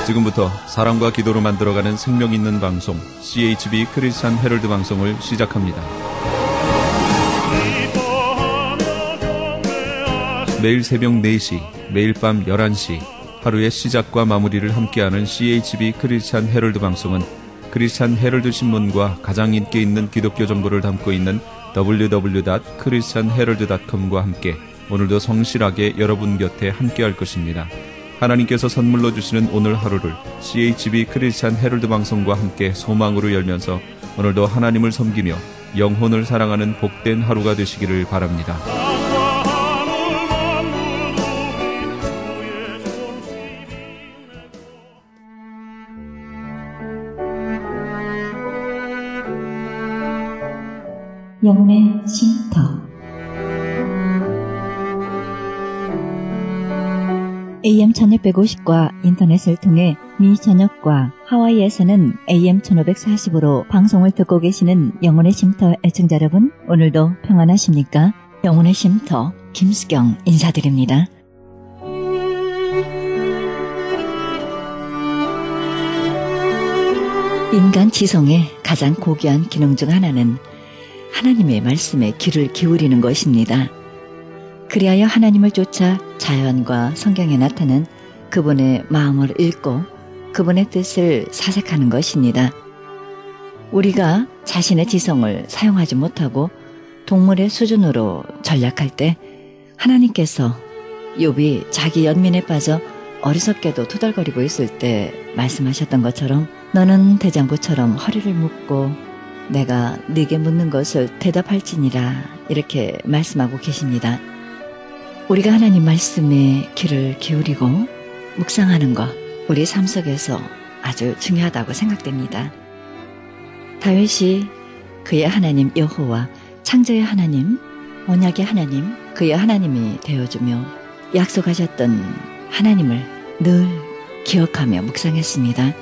지금부터 사랑과 기도로 만들어가는 생명 있는 방송 CHB 크리스찬 헤럴드 방송을 시작합니다. 매일 새벽 4시, 매일 밤 11시 하루의 시작과 마무리를 함께하는 CHB 크리스찬 헤럴드 방송은 크리스찬 헤럴드 신문과 가장 인기 있는 기독교 정보를 담고 있는 www.christianherald.com과 함께 오늘도 성실하게 여러분 곁에 함께할 것입니다. 하나님께서 선물로 주시는 오늘 하루를 CHB 크리스찬 헤럴드 방송과 함께 소망으로 열면서 오늘도 하나님을 섬기며 영혼을 사랑하는 복된 하루가 되시기를 바랍니다. 영혼의 쉼터 AM 1650과 인터넷을 통해 미 전역과 하와이에서는 AM 1540으로 방송을 듣고 계시는 영혼의 쉼터 애청자 여러분, 오늘도 평안하십니까? 영혼의 쉼터 김수경 인사드립니다. 인간 지성의 가장 고귀한 기능 중 하나는 하나님의 말씀에 귀를 기울이는 것입니다. 그리하여 하나님을 쫓아 자연과 성경에 나타난 그분의 마음을 읽고 그분의 뜻을 사색하는 것입니다. 우리가 자신의 지성을 사용하지 못하고 동물의 수준으로 전략할 때 하나님께서 욥이 자기 연민에 빠져 어리석게도 투덜거리고 있을 때 말씀하셨던 것처럼 너는 대장부처럼 허리를 묶고 내가 네게 묻는 것을 대답할지니라 이렇게 말씀하고 계십니다. 우리가 하나님 말씀에 귀를 기울이고 묵상하는 것, 우리 삶 속에서 아주 중요하다고 생각됩니다. 다윗이 그의 하나님 여호와, 창조의 하나님, 언약의 하나님, 그의 하나님이 되어주며 약속하셨던 하나님을 늘 기억하며 묵상했습니다.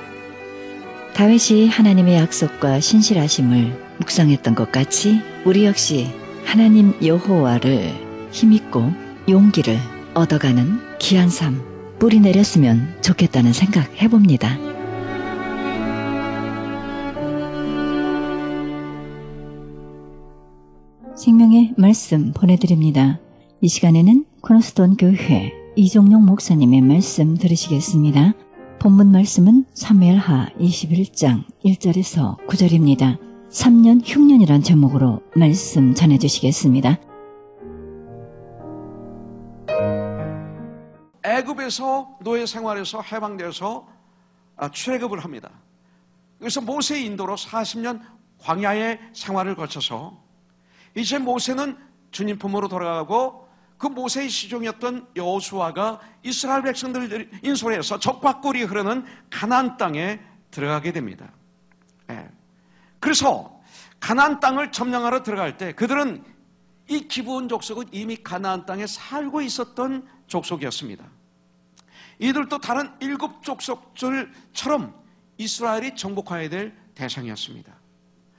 다윗이 하나님의 약속과 신실하심을 묵상했던 것 같이 우리 역시 하나님 여호와를 힘입고 용기를 얻어가는 귀한 삶 뿌리 내렸으면 좋겠다는 생각 해봅니다. 생명의 말씀 보내드립니다. 이 시간에는 코너스톤 교회 이종용 목사님의 말씀 들으시겠습니다. 본문 말씀은 사무엘하 21장 1절에서 9절입니다. 3년 흉년이란 제목으로 말씀 전해주시겠습니다. 애굽에서 노예 생활에서 해방되어서 출애굽을 합니다. 그래서 모세의 인도로 40년 광야의 생활을 거쳐서 이제 모세는 주님 품으로 돌아가고 그 모세의 시종이었던 여호수아가 이스라엘 백성들을 인솔해서 적과 꿀이 흐르는 가나안 땅에 들어가게 됩니다. 그래서 가나안 땅을 점령하러 들어갈 때 그들은 이 기브온 족속은 이미 가나안 땅에 살고 있었던 족속이었습니다. 이들도 다른 7 족속들처럼 이스라엘이 정복해야 될 대상이었습니다.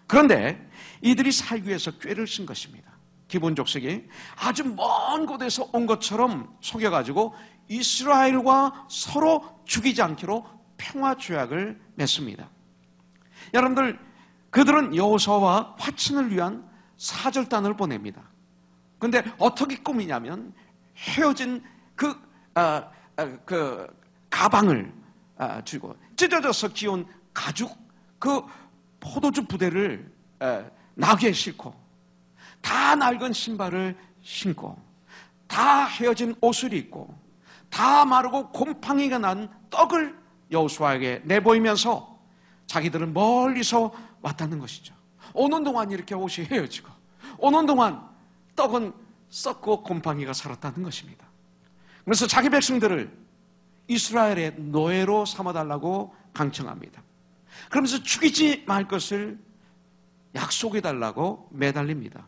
그런데 이들이 살기 위해서 꾀를 쓴 것입니다. 기브온 족속이 아주 먼 곳에서 온 것처럼 속여가지고 이스라엘과 서로 죽이지 않기로 평화 조약을 맺습니다. 여러분들, 그들은 여호수아와 화친을 위한 사절단을 보냅니다. 그런데 어떻게 꾸미냐면 헤어진 그 가방을 쥐고 찢어져서 기온 가죽 그 포도주 부대를 나귀에 싣고 다 낡은 신발을 신고 다 헤어진 옷을 입고 다 마르고 곰팡이가 난 떡을 여호수아에게 내보이면서 자기들은 멀리서 왔다는 것이죠. 오는 동안 이렇게 옷이 헤어지고 오는 동안 떡은 썩고 곰팡이가 살았다는 것입니다. 그래서 자기 백성들을 이스라엘의 노예로 삼아달라고 강청합니다. 그러면서 죽이지 말 것을 약속해달라고 매달립니다.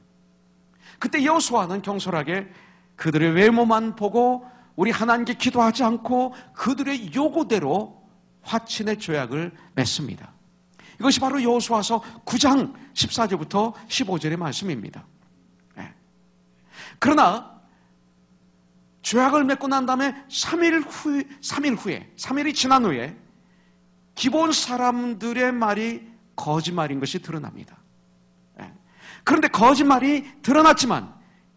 그때 여호수아는 경솔하게 그들의 외모만 보고 우리 하나님께 기도하지 않고 그들의 요구대로 화친의 조약을 맺습니다. 이것이 바로 여호수아서 9장 14절부터 15절의 말씀입니다. 그러나 조약을 맺고 난 다음에 3일이 지난 후에 기본 사람들의 말이 거짓말인 것이 드러납니다. 그런데 거짓말이 드러났지만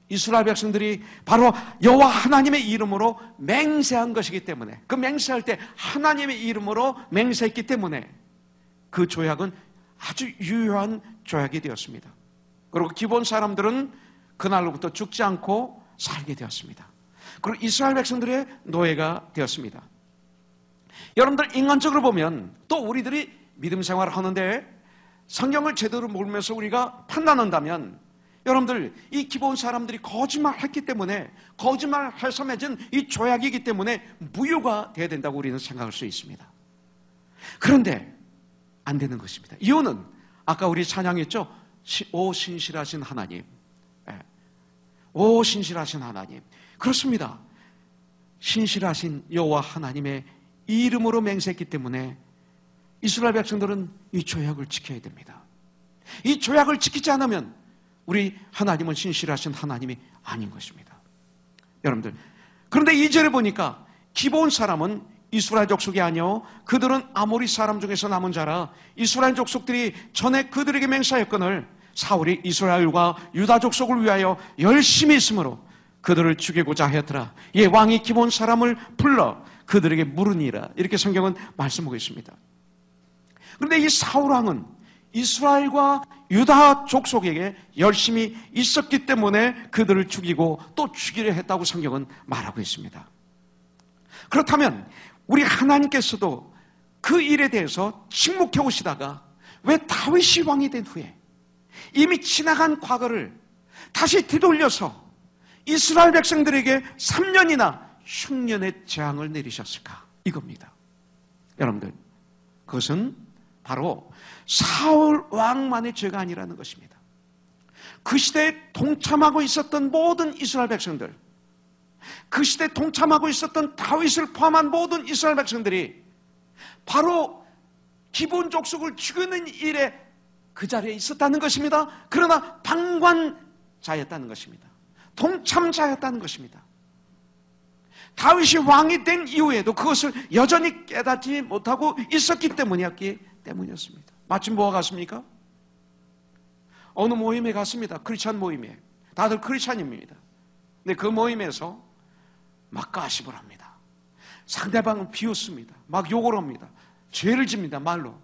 이스라엘 백성들이 바로 여호와 하나님의 이름으로 맹세한 것이기 때문에, 그 맹세할 때 하나님의 이름으로 맹세했기 때문에 그 조약은 아주 유효한 조약이 되었습니다. 그리고 기본 사람들은 그날로부터 죽지 않고 살게 되었습니다. 그리고 이스라엘 백성들의 노예가 되었습니다. 여러분들 인간적으로 보면 또 우리들이 믿음 생활을 하는데 성경을 제대로 모르면서 우리가 판단한다면 여러분들 이 기본 사람들이 거짓말했기 때문에 거짓말해서 맺은 이 조약이기 때문에 무효가 돼야 된다고 우리는 생각할 수 있습니다. 그런데 안 되는 것입니다. 이유는 아까 우리 찬양했죠. 오 신실하신 하나님. 오 신실하신 하나님. 그렇습니다. 신실하신 여호와 하나님의 이름으로 맹세했기 때문에 이스라엘 백성들은 이 조약을 지켜야 됩니다. 이 조약을 지키지 않으면 우리 하나님은 신실하신 하나님이 아닌 것입니다. 여러분들, 그런데 2절에 보니까 기본 사람은 이스라엘 족속이 아니요 그들은 아모리 사람 중에서 남은 자라. 이스라엘 족속들이 전에 그들에게 맹세하였거늘 사울이 이스라엘과 유다 족속을 위하여 열심히 있으므로 그들을 죽이고자 하였더라. 예, 왕이 기본 사람을 불러 그들에게 물으니라. 이렇게 성경은 말씀하고 있습니다. 그런데 이 사울 왕은 이스라엘과 유다 족속에게 열심히 있었기 때문에 그들을 죽이고 또 죽이려 했다고 성경은 말하고 있습니다. 그렇다면 우리 하나님께서도 그 일에 대해서 침묵해 오시다가 왜 다윗이 왕이 된 후에 이미 지나간 과거를 다시 뒤돌려서 이스라엘 백성들에게 3년이나 흉년의 재앙을 내리셨을까? 이겁니다. 여러분들, 그것은 바로 사울 왕만의 죄가 아니라는 것입니다. 그 시대에 동참하고 있었던 모든 이스라엘 백성들, 그 시대에 동참하고 있었던 다윗을 포함한 모든 이스라엘 백성들이 바로 기본 족속을 죽이는 일에 그 자리에 있었다는 것입니다. 그러나 방관자였다는 것입니다. 동참자였다는 것입니다. 다윗이 왕이 된 이후에도 그것을 여전히 깨닫지 못하고 있었기 때문이었습니다. 마침 뭐가 같습니까? 어느 모임에 갔습니다. 크리스찬 모임에. 다들 크리스찬입니다. 근데 그 모임에서 막 가십을 합니다. 상대방을 비웃습니다. 막 욕을 합니다. 죄를 집니다. 말로.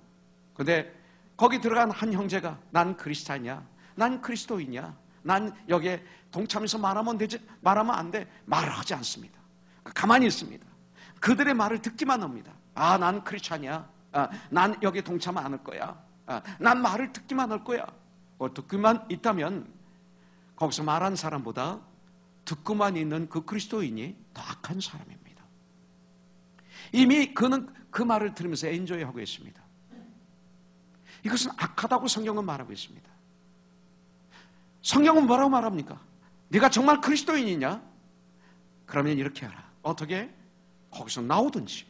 근데 거기 들어간 한 형제가 난 크리스찬이야. 난 그리스도인이야. 난 여기에 동참해서 말하면 안 돼. 말을 하지 않습니다. 가만히 있습니다. 그들의 말을 듣기만 합니다. 아, 난 크리스찬이야. 아, 난 여기에 동참 안 할 거야. 아, 난 말을 듣기만 할 거야. 듣기만 있다면 거기서 말한 사람보다 듣고만 있는 그 그리스도인이 더 악한 사람입니다. 이미 그는 그 말을 들으면서 엔조이하고 있습니다. 이것은 악하다고 성경은 말하고 있습니다. 성경은 뭐라고 말합니까? 네가 정말 그리스도인이냐? 그러면 이렇게 하라. 어떻게? 거기서 나오든지.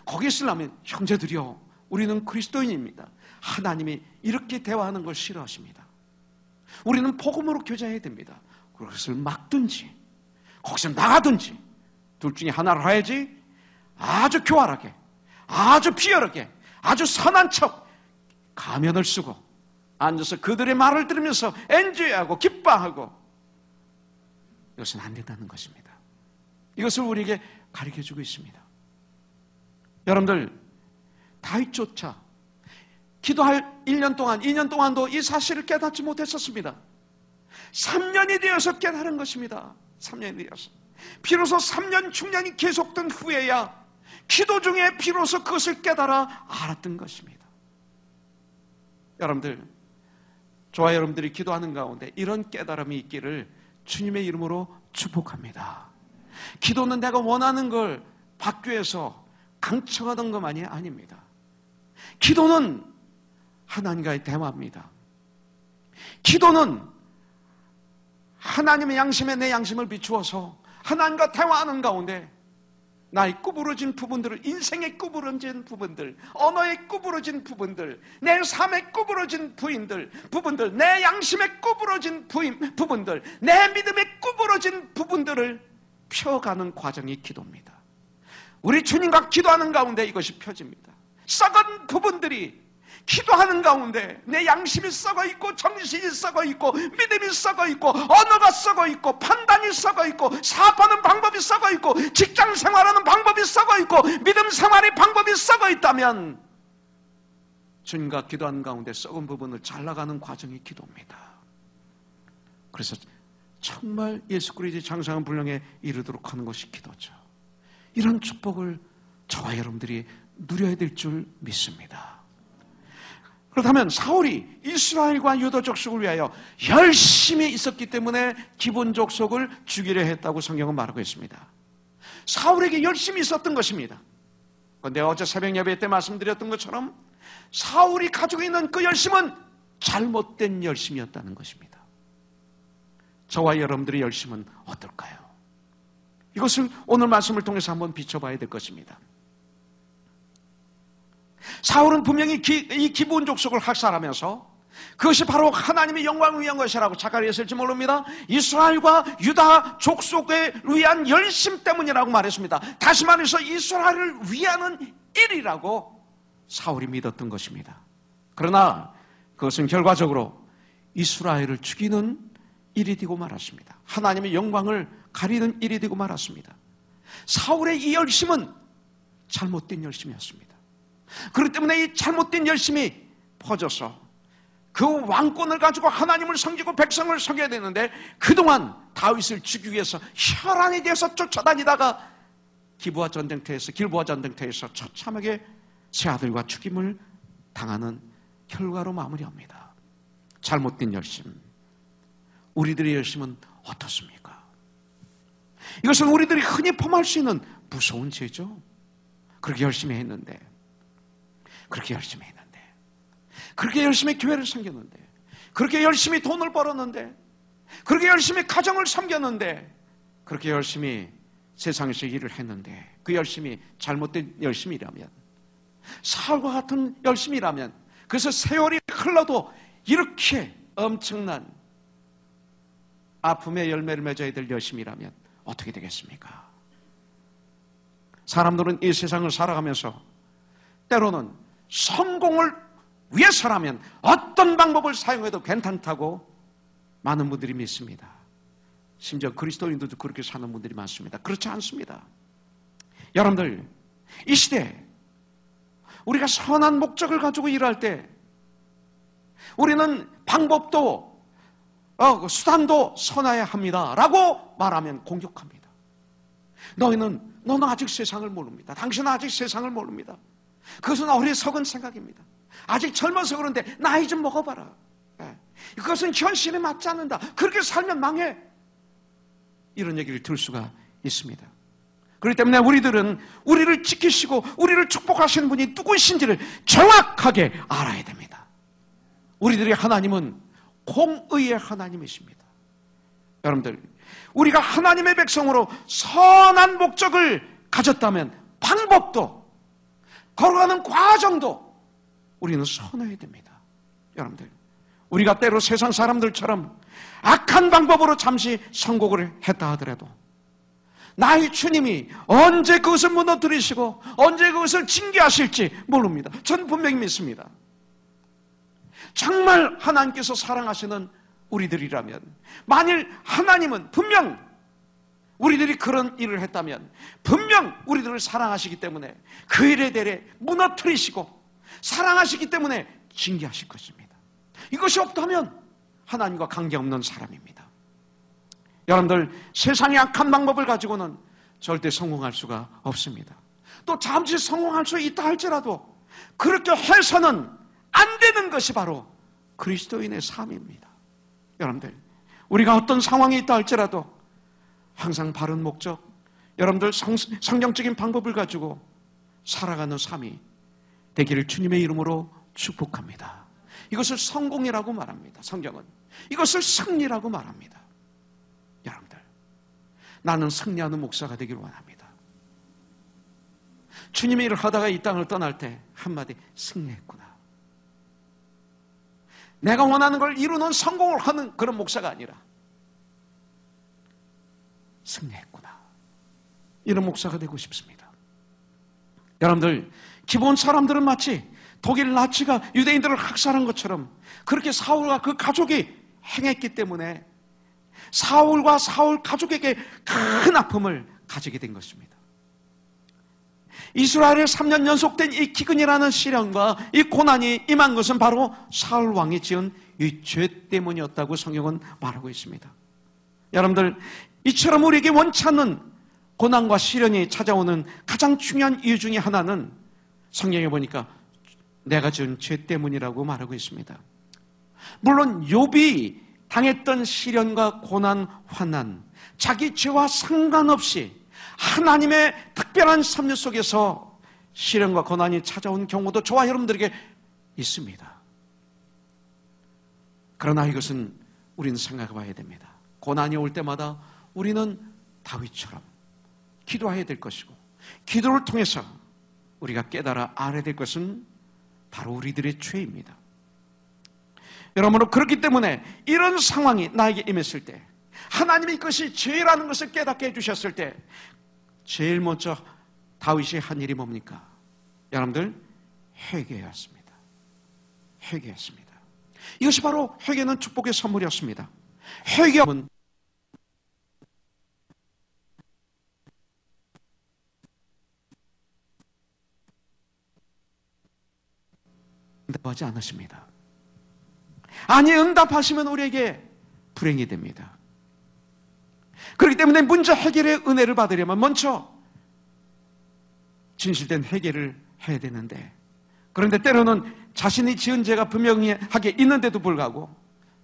거기 있으려면 형제들이여, 우리는 그리스도인입니다. 하나님이 이렇게 대화하는 걸 싫어하십니다. 우리는 복음으로 교제해야 됩니다. 그것을 막든지 거기서 나가든지 둘 중에 하나를 해야지. 아주 교활하게, 아주 비열하게, 아주 선한 척 가면을 쓰고 앉아서 그들의 말을 들으면서 엔조이하고 기뻐하고, 이것은 안 된다는 것입니다. 이것을 우리에게 가르쳐주고 있습니다. 여러분들, 다윗조차 기도할 1년 동안, 2년 동안도 이 사실을 깨닫지 못했었습니다. 3년이 되어서 깨달은 것입니다. 3년이 되어서. 비로소 3년 중년이 계속된 후에야 기도 중에 비로소 그것을 깨달아 알았던 것입니다. 여러분들, 저와 여러분들이 기도하는 가운데 이런 깨달음이 있기를 주님의 이름으로 축복합니다. 기도는 내가 원하는 걸 받기 위해서 강청하던 것만이 아닙니다. 기도는 하나님과의 대화입니다. 기도는 하나님의 양심에 내 양심을 비추어서 하나님과 대화하는 가운데 나의 구부러진 부분들을, 인생의 구부러진 부분들, 언어의 구부러진 부분들, 내 삶의 구부러진 부분들, 내 양심의 구부러진 부분들, 내 믿음의 구부러진 부분들을 펴가는 과정이 기도입니다. 우리 주님과 기도하는 가운데 이것이 펴집니다. 썩은 부분들이 기도하는 가운데 내 양심이 썩어 있고 정신이 썩어 있고 믿음이 썩어 있고 언어가 썩어 있고 판단이 썩어 있고 사업하는 방법이 썩어 있고 직장 생활하는 방법이 썩어 있고 믿음 생활의 방법이 썩어 있다면 주님과 기도하는 가운데 썩은 부분을 잘라가는 과정이 기도입니다. 그래서 정말 예수 그리스도의 장성한 분량에 이르도록 하는 것이 기도죠. 이런 축복을 저와 여러분들이 누려야 될 줄 믿습니다. 그렇다면 사울이 이스라엘과 유다 족속을 위하여 열심히 있었기 때문에 기본 족속을 죽이려 했다고 성경은 말하고 있습니다. 사울에게 열심히 있었던 것입니다. 그런데 어제 새벽 예배 때 말씀드렸던 것처럼 사울이 가지고 있는 그 열심은 잘못된 열심이었다는 것입니다. 저와 여러분들의 열심은 어떨까요? 이것을 오늘 말씀을 통해서 한번 비춰봐야 될 것입니다. 사울은 분명히 이 기브온 족속을 학살하면서 그것이 바로 하나님의 영광을 위한 것이라고 자카리아였을지 모릅니다. 이스라엘과 유다 족속에 위한 열심 때문이라고 말했습니다. 다시 말해서 이스라엘을 위하는 일이라고 사울이 믿었던 것입니다. 그러나 그것은 결과적으로 이스라엘을 죽이는 일이 되고 말았습니다. 하나님의 영광을 가리는 일이 되고 말았습니다. 사울의 이 열심은 잘못된 열심이었습니다. 그렇기 때문에 이 잘못된 열심이 퍼져서 그 왕권을 가지고 하나님을 섬기고 백성을 섬겨야 되는데 그동안 다윗을 죽이기 위해서 혈안에 대해서 쫓아다니다가 길보아 전쟁터에서 처참하게 세 아들과 죽임을 당하는 결과로 마무리합니다. 잘못된 열심. 우리들의 열심은 어떻습니까? 이것은 우리들이 흔히 범할 수 있는 무서운 죄죠. 그렇게 열심히 했는데 그렇게 열심히 교회를 섬겼는데, 그렇게 열심히 돈을 벌었는데, 그렇게 열심히 가정을 섬겼는데, 그렇게 열심히 세상에서 일을 했는데, 그 열심이 잘못된 열심이라면, 사울과 같은 열심이라면, 그래서 세월이 흘러도 이렇게 엄청난 아픔의 열매를 맺어야 될 열심이라면 어떻게 되겠습니까? 사람들은 이 세상을 살아가면서 때로는 성공을 위해서라면 어떤 방법을 사용해도 괜찮다고 많은 분들이 믿습니다. 심지어 그리스도인들도 그렇게 사는 분들이 많습니다. 그렇지 않습니다. 여러분들, 이 시대에 우리가 선한 목적을 가지고 일할 때 우리는 방법도 수단도 선해야 합니다 라고 말하면 공격합니다. 너는 아직 세상을 모릅니다. 당신은 아직 세상을 모릅니다. 그것은 어리석은 생각입니다. 아직 젊어서 그런데 나이 좀 먹어봐라. 그것은 현실에 맞지 않는다. 그렇게 살면 망해. 이런 얘기를 들을 수가 있습니다. 그렇기 때문에 우리들은 우리를 지키시고 우리를 축복하시는 분이 누구이신지를 정확하게 알아야 됩니다. 우리들의 하나님은 공의의 하나님이십니다. 여러분들, 우리가 하나님의 백성으로 선한 목적을 가졌다면 방법도 걸어가는 과정도 우리는 선해야 됩니다. 여러분들, 우리가 때로 세상 사람들처럼 악한 방법으로 잠시 성공을 했다 하더라도 나의 주님이 언제 그것을 무너뜨리시고 언제 그것을 징계하실지 모릅니다. 저는 분명히 믿습니다. 정말 하나님께서 사랑하시는 우리들이라면, 만일 하나님은 분명 우리들이 그런 일을 했다면 분명 우리들을 사랑하시기 때문에 그 일에 대해 무너뜨리시고 사랑하시기 때문에 징계하실 것입니다. 이것이 없다면 하나님과 관계없는 사람입니다. 여러분들, 세상의 악한 방법을 가지고는 절대 성공할 수가 없습니다. 또 잠시 성공할 수 있다 할지라도 그렇게 해서는 안 되는 것이 바로 그리스도인의 삶입니다. 여러분들, 우리가 어떤 상황에 있다 할지라도 항상 바른 목적, 여러분들 성경적인 방법을 가지고 살아가는 삶이 되기를 주님의 이름으로 축복합니다. 이것을 성공이라고 말합니다. 성경은 이것을 승리라고 말합니다. 여러분들, 나는 승리하는 목사가 되기를 원합니다. 주님의 일을 하다가 이 땅을 떠날 때 한마디 승리했구나. 내가 원하는 걸 이루는 성공을 하는 그런 목사가 아니라 승리했구나. 이런 목사가 되고 싶습니다. 여러분들, 기본 사람들은 마치 독일 나치가 유대인들을 학살한 것처럼 그렇게 사울과 그 가족이 행했기 때문에 사울과 사울 가족에게 큰 아픔을 가지게 된 것입니다. 이스라엘에 3년 연속된 이 기근이라는 시련과 이 고난이 임한 것은 바로 사울 왕이 지은 이 죄 때문이었다고 성경은 말하고 있습니다. 여러분들, 이처럼 우리에게 원치 않는 고난과 시련이 찾아오는 가장 중요한 이유 중에 하나는 성경에 보니까 내가 지은 죄 때문이라고 말하고 있습니다. 물론 욥이 당했던 시련과 고난, 환난, 자기 죄와 상관없이 하나님의 특별한 섭리 속에서 시련과 고난이 찾아온 경우도 저와 여러분들에게 있습니다. 그러나 이것은 우리는 생각해 봐야 됩니다. 고난이 올 때마다 우리는 다윗처럼 기도해야 될 것이고, 기도를 통해서 우리가 깨달아 알아야 될 것은 바로 우리들의 죄입니다. 여러분, 그렇기 때문에 이런 상황이 나에게 임했을 때, 하나님이 이것이 죄라는 것을 깨닫게 해주셨을 때 제일 먼저 다윗이 한 일이 뭡니까? 여러분들, 회개였습니다. 회개였습니다. 이것이 바로 회개는 축복의 선물이었습니다. 회개는 응답하지 않으십니다. 아니, 응답하시면 우리에게 불행이 됩니다. 그렇기 때문에 먼저 회개의 은혜를 받으려면 먼저 진실된 회개를 해야 되는데, 그런데 때로는 자신이 지은 죄가 분명하게 있는데도 불구하고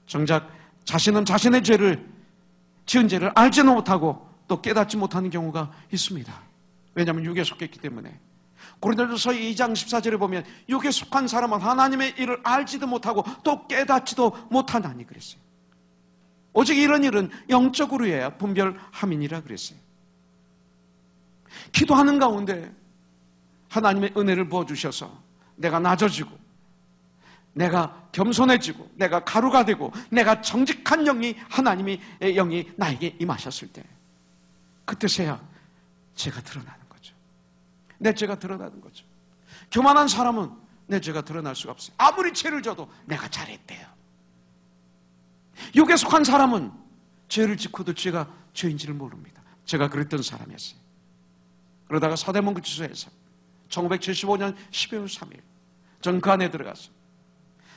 정작 자신은 자신의 지은 죄를 알지는 못하고 또 깨닫지 못하는 경우가 있습니다. 왜냐하면 육에 속했기 때문에. 고린도전서 2장 14절에 보면 육에 속한 사람은 하나님의 일을 알지도 못하고 또 깨닫지도 못하나니 그랬어요. 오직 이런 일은 영적으로 해야 분별함이니라 그랬어요. 기도하는 가운데 하나님의 은혜를 부어주셔서 내가 낮아지고, 내가 겸손해지고, 내가 가루가 되고, 내가 정직한 영이, 하나님의 영이 나에게 임하셨을 때, 그때서야 죄가 드러나는 거죠. 내 죄가 드러나는 거죠. 교만한 사람은 내 죄가 드러날 수가 없어요. 아무리 죄를 져도 내가 잘했대요. 육에 속한 사람은 죄를 짓고도 죄가 죄인지를 모릅니다. 제가 그랬던 사람이었어요. 그러다가 서대문구치소에서 1975년 12월 3일 전 그 안에 들어가서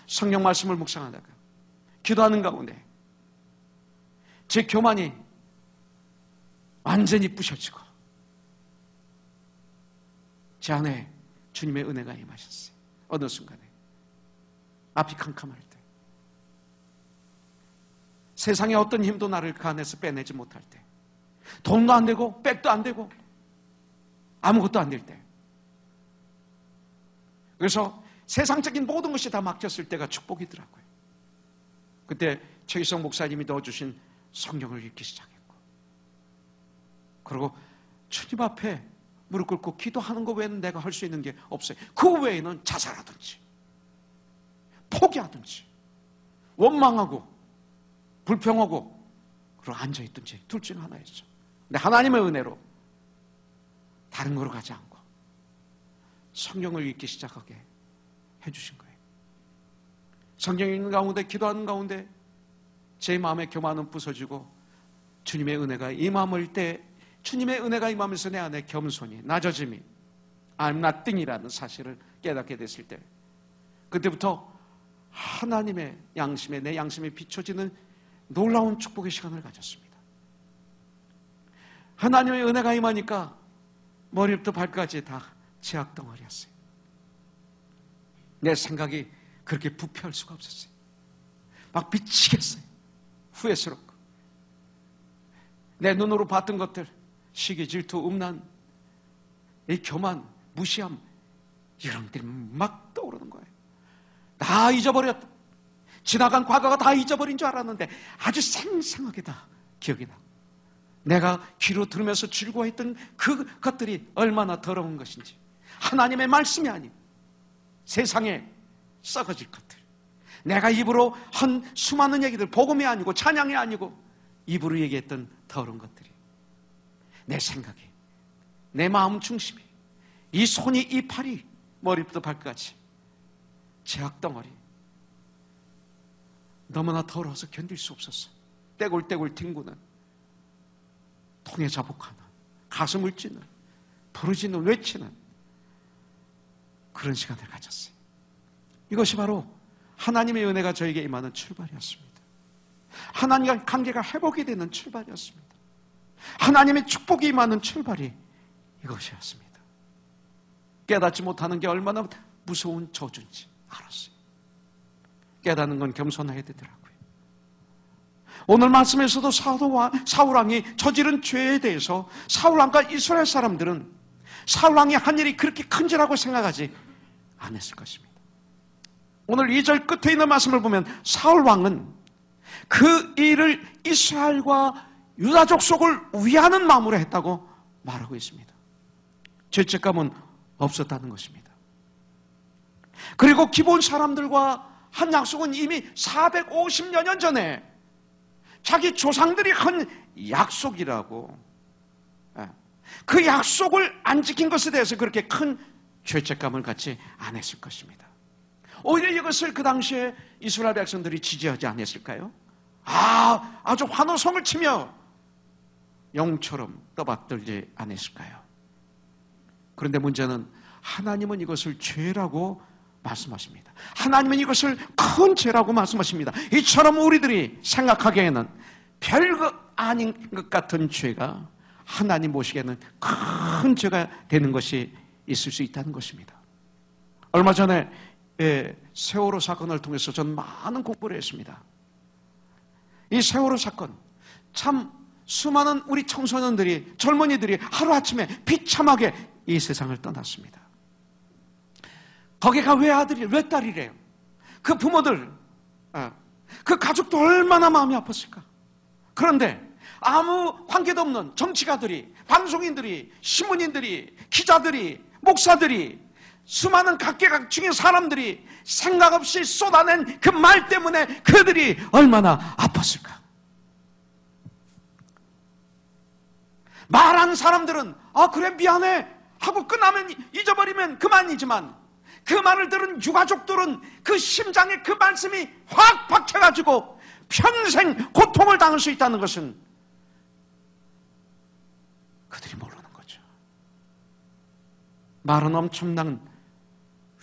성경 말씀을 묵상하다가 기도하는 가운데 제 교만이 완전히 부셔지고 제 안에 주님의 은혜가 임하셨어요. 어느 순간에 앞이 캄캄할 때, 세상의 어떤 힘도 나를 그 안에서 빼내지 못할 때, 돈도 안 되고 백도 안 되고 아무것도 안 될 때, 그래서 세상적인 모든 것이 다 막혔을 때가 축복이더라고요. 그때 최희성 목사님이 넣어주신 성경을 읽기 시작했고, 그리고 주님 앞에 무릎 꿇고 기도하는 것 외에는 내가 할 수 있는 게 없어요. 그 외에는 자살하든지 포기하든지 원망하고 불평하고 그리고 앉아있든지 둘 중 하나였죠. 근데 하나님의 은혜로 다른 거로 가지 않고 성경을 읽기 시작하게 해주신 거예요. 성경 읽는 가운데, 기도하는 가운데 제 마음의 교만은 부서지고 주님의 은혜가 임함을 때, 주님의 은혜가 임하면서 내 안에 겸손이, 낮아짐이, I'm nothing이라는 사실을 깨닫게 됐을 때, 그때부터 하나님의 양심에, 내 양심에 비춰지는 놀라운 축복의 시간을 가졌습니다. 하나님의 은혜가 임하니까 머리부터 발까지 다 죄악 덩어리였어요. 내 생각이 그렇게 부패할 수가 없었어요. 막 미치겠어요. 후회스럽고. 내 눈으로 봤던 것들, 시기, 질투, 음란, 이 교만, 무시함, 이런 것들이 막 떠오르는 거예요. 다 잊어버렸다. 지나간 과거가 다 잊어버린 줄 알았는데 아주 생생하게 다 기억이 나. 내가 귀로 들으면서 즐거워했던 그 것들이 얼마나 더러운 것인지, 하나님의 말씀이 아닌 세상에 썩어질 것들, 내가 입으로 한 수많은 얘기들, 복음이 아니고 찬양이 아니고 입으로 얘기했던 더러운 것들이 내 생각이, 내 마음 중심이, 이 손이, 이 팔이 머리부터 발끝까지 제약덩어리. 너무나 더러워서 견딜 수 없었어. 떼굴떼굴 뒹구는, 통에 자복하는, 가슴을 찌는, 부르짖는, 외치는 그런 시간을 가졌어요. 이것이 바로 하나님의 은혜가 저에게 임하는 출발이었습니다. 하나님과 관계가 회복이 되는 출발이었습니다. 하나님의 축복이 임하는 출발이 이것이었습니다. 깨닫지 못하는 게 얼마나 무서운 저주인지 알았어요. 깨닫는 건 겸손해야 되더라고요. 오늘 말씀에서도 사울왕이 저지른 죄에 대해서 사울왕과 이스라엘 사람들은 사울왕이 한 일이 그렇게 큰지라고 생각하지 않았을 것입니다. 오늘 2절 끝에 있는 말씀을 보면 사울왕은 그 일을 이스라엘과 유다 족속을 위하는 마음으로 했다고 말하고 있습니다. 죄책감은 없었다는 것입니다. 그리고 기본 사람들과 한 약속은 이미 450여 년 전에 자기 조상들이 한 약속이라고, 그 약속을 안 지킨 것에 대해서 그렇게 큰 죄책감을 갖지 않았을 것입니다. 오히려 이것을 그 당시에 이스라엘 백성들이 지지하지 않았을까요? 아주 환호성을 치며 영처럼 떠받들지 않았을까요? 그런데 문제는 하나님은 이것을 죄라고 말씀하십니다. 하나님은 이것을 큰 죄라고 말씀하십니다. 이처럼 우리들이 생각하기에는 별거 아닌 것 같은 죄가 하나님 보시기에는 큰 죄가 되는 것이 있을 수 있다는 것입니다. 얼마 전에 세월호 사건을 통해서 전 많은 공부를 했습니다. 이 세월호 사건, 참 수많은 우리 청소년들이, 젊은이들이 하루아침에 비참하게 이 세상을 떠났습니다. 거기가 외아들이, 외딸이래요. 그 부모들, 그 가족도 얼마나 마음이 아팠을까. 그런데 아무 관계도 없는 정치가들이, 방송인들이, 신문인들이, 기자들이, 목사들이, 수많은 각계각층의 사람들이 생각 없이 쏟아낸 그 말 때문에 그들이 얼마나 아팠을까. 말한 사람들은 그래 미안해 하고 끝나면 잊어버리면 그만이지만, 그 말을 들은 유가족들은 그 심장에 그 말씀이 확 박혀가지고 평생 고통을 당할 수 있다는 것은 그들이 모르는 거죠. 말은 엄청난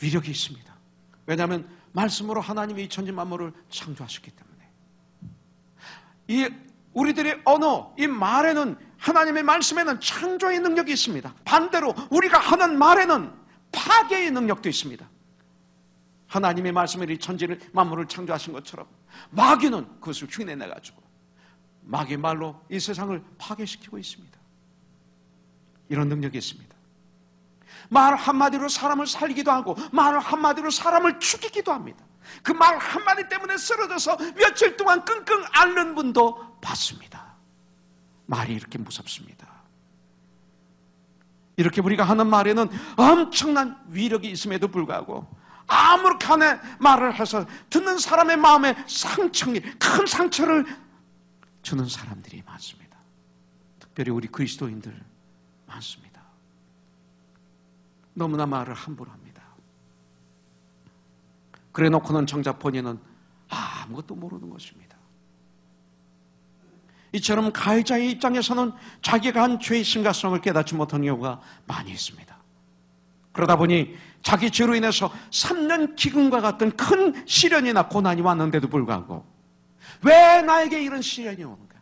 위력이 있습니다. 왜냐하면 말씀으로 하나님이 이 천지 만물을 창조하셨기 때문에. 이 우리들의 언어, 이 말에는, 하나님의 말씀에는 창조의 능력이 있습니다. 반대로 우리가 하는 말에는 파괴의 능력도 있습니다. 하나님의 말씀으로 이 천지를 만물을 창조하신 것처럼 마귀는 그것을 흉내내가지고 마귀의 말로 이 세상을 파괴시키고 있습니다. 이런 능력이 있습니다. 말 한마디로 사람을 살리기도 하고 말 한마디로 사람을 죽이기도 합니다. 그 말 한마디 때문에 쓰러져서 며칠 동안 끙끙 앓는 분도 봤습니다. 말이 이렇게 무섭습니다. 이렇게 우리가 하는 말에는 엄청난 위력이 있음에도 불구하고 아무렇게나 말을 해서 듣는 사람의 마음에 큰 상처를 주는 사람들이 많습니다. 특별히 우리 그리스도인들 많습니다. 너무나 말을 함부로 합니다. 그래 놓고는 정작 본인은 아무것도 모르는 것입니다. 이처럼 가해자의 입장에서는 자기가 한 죄의 심각성을 깨닫지 못한 경우가 많이 있습니다. 그러다 보니 자기 죄로 인해서 3년 기근과 같은 큰 시련이나 고난이 왔는데도 불구하고 왜 나에게 이런 시련이 오는가?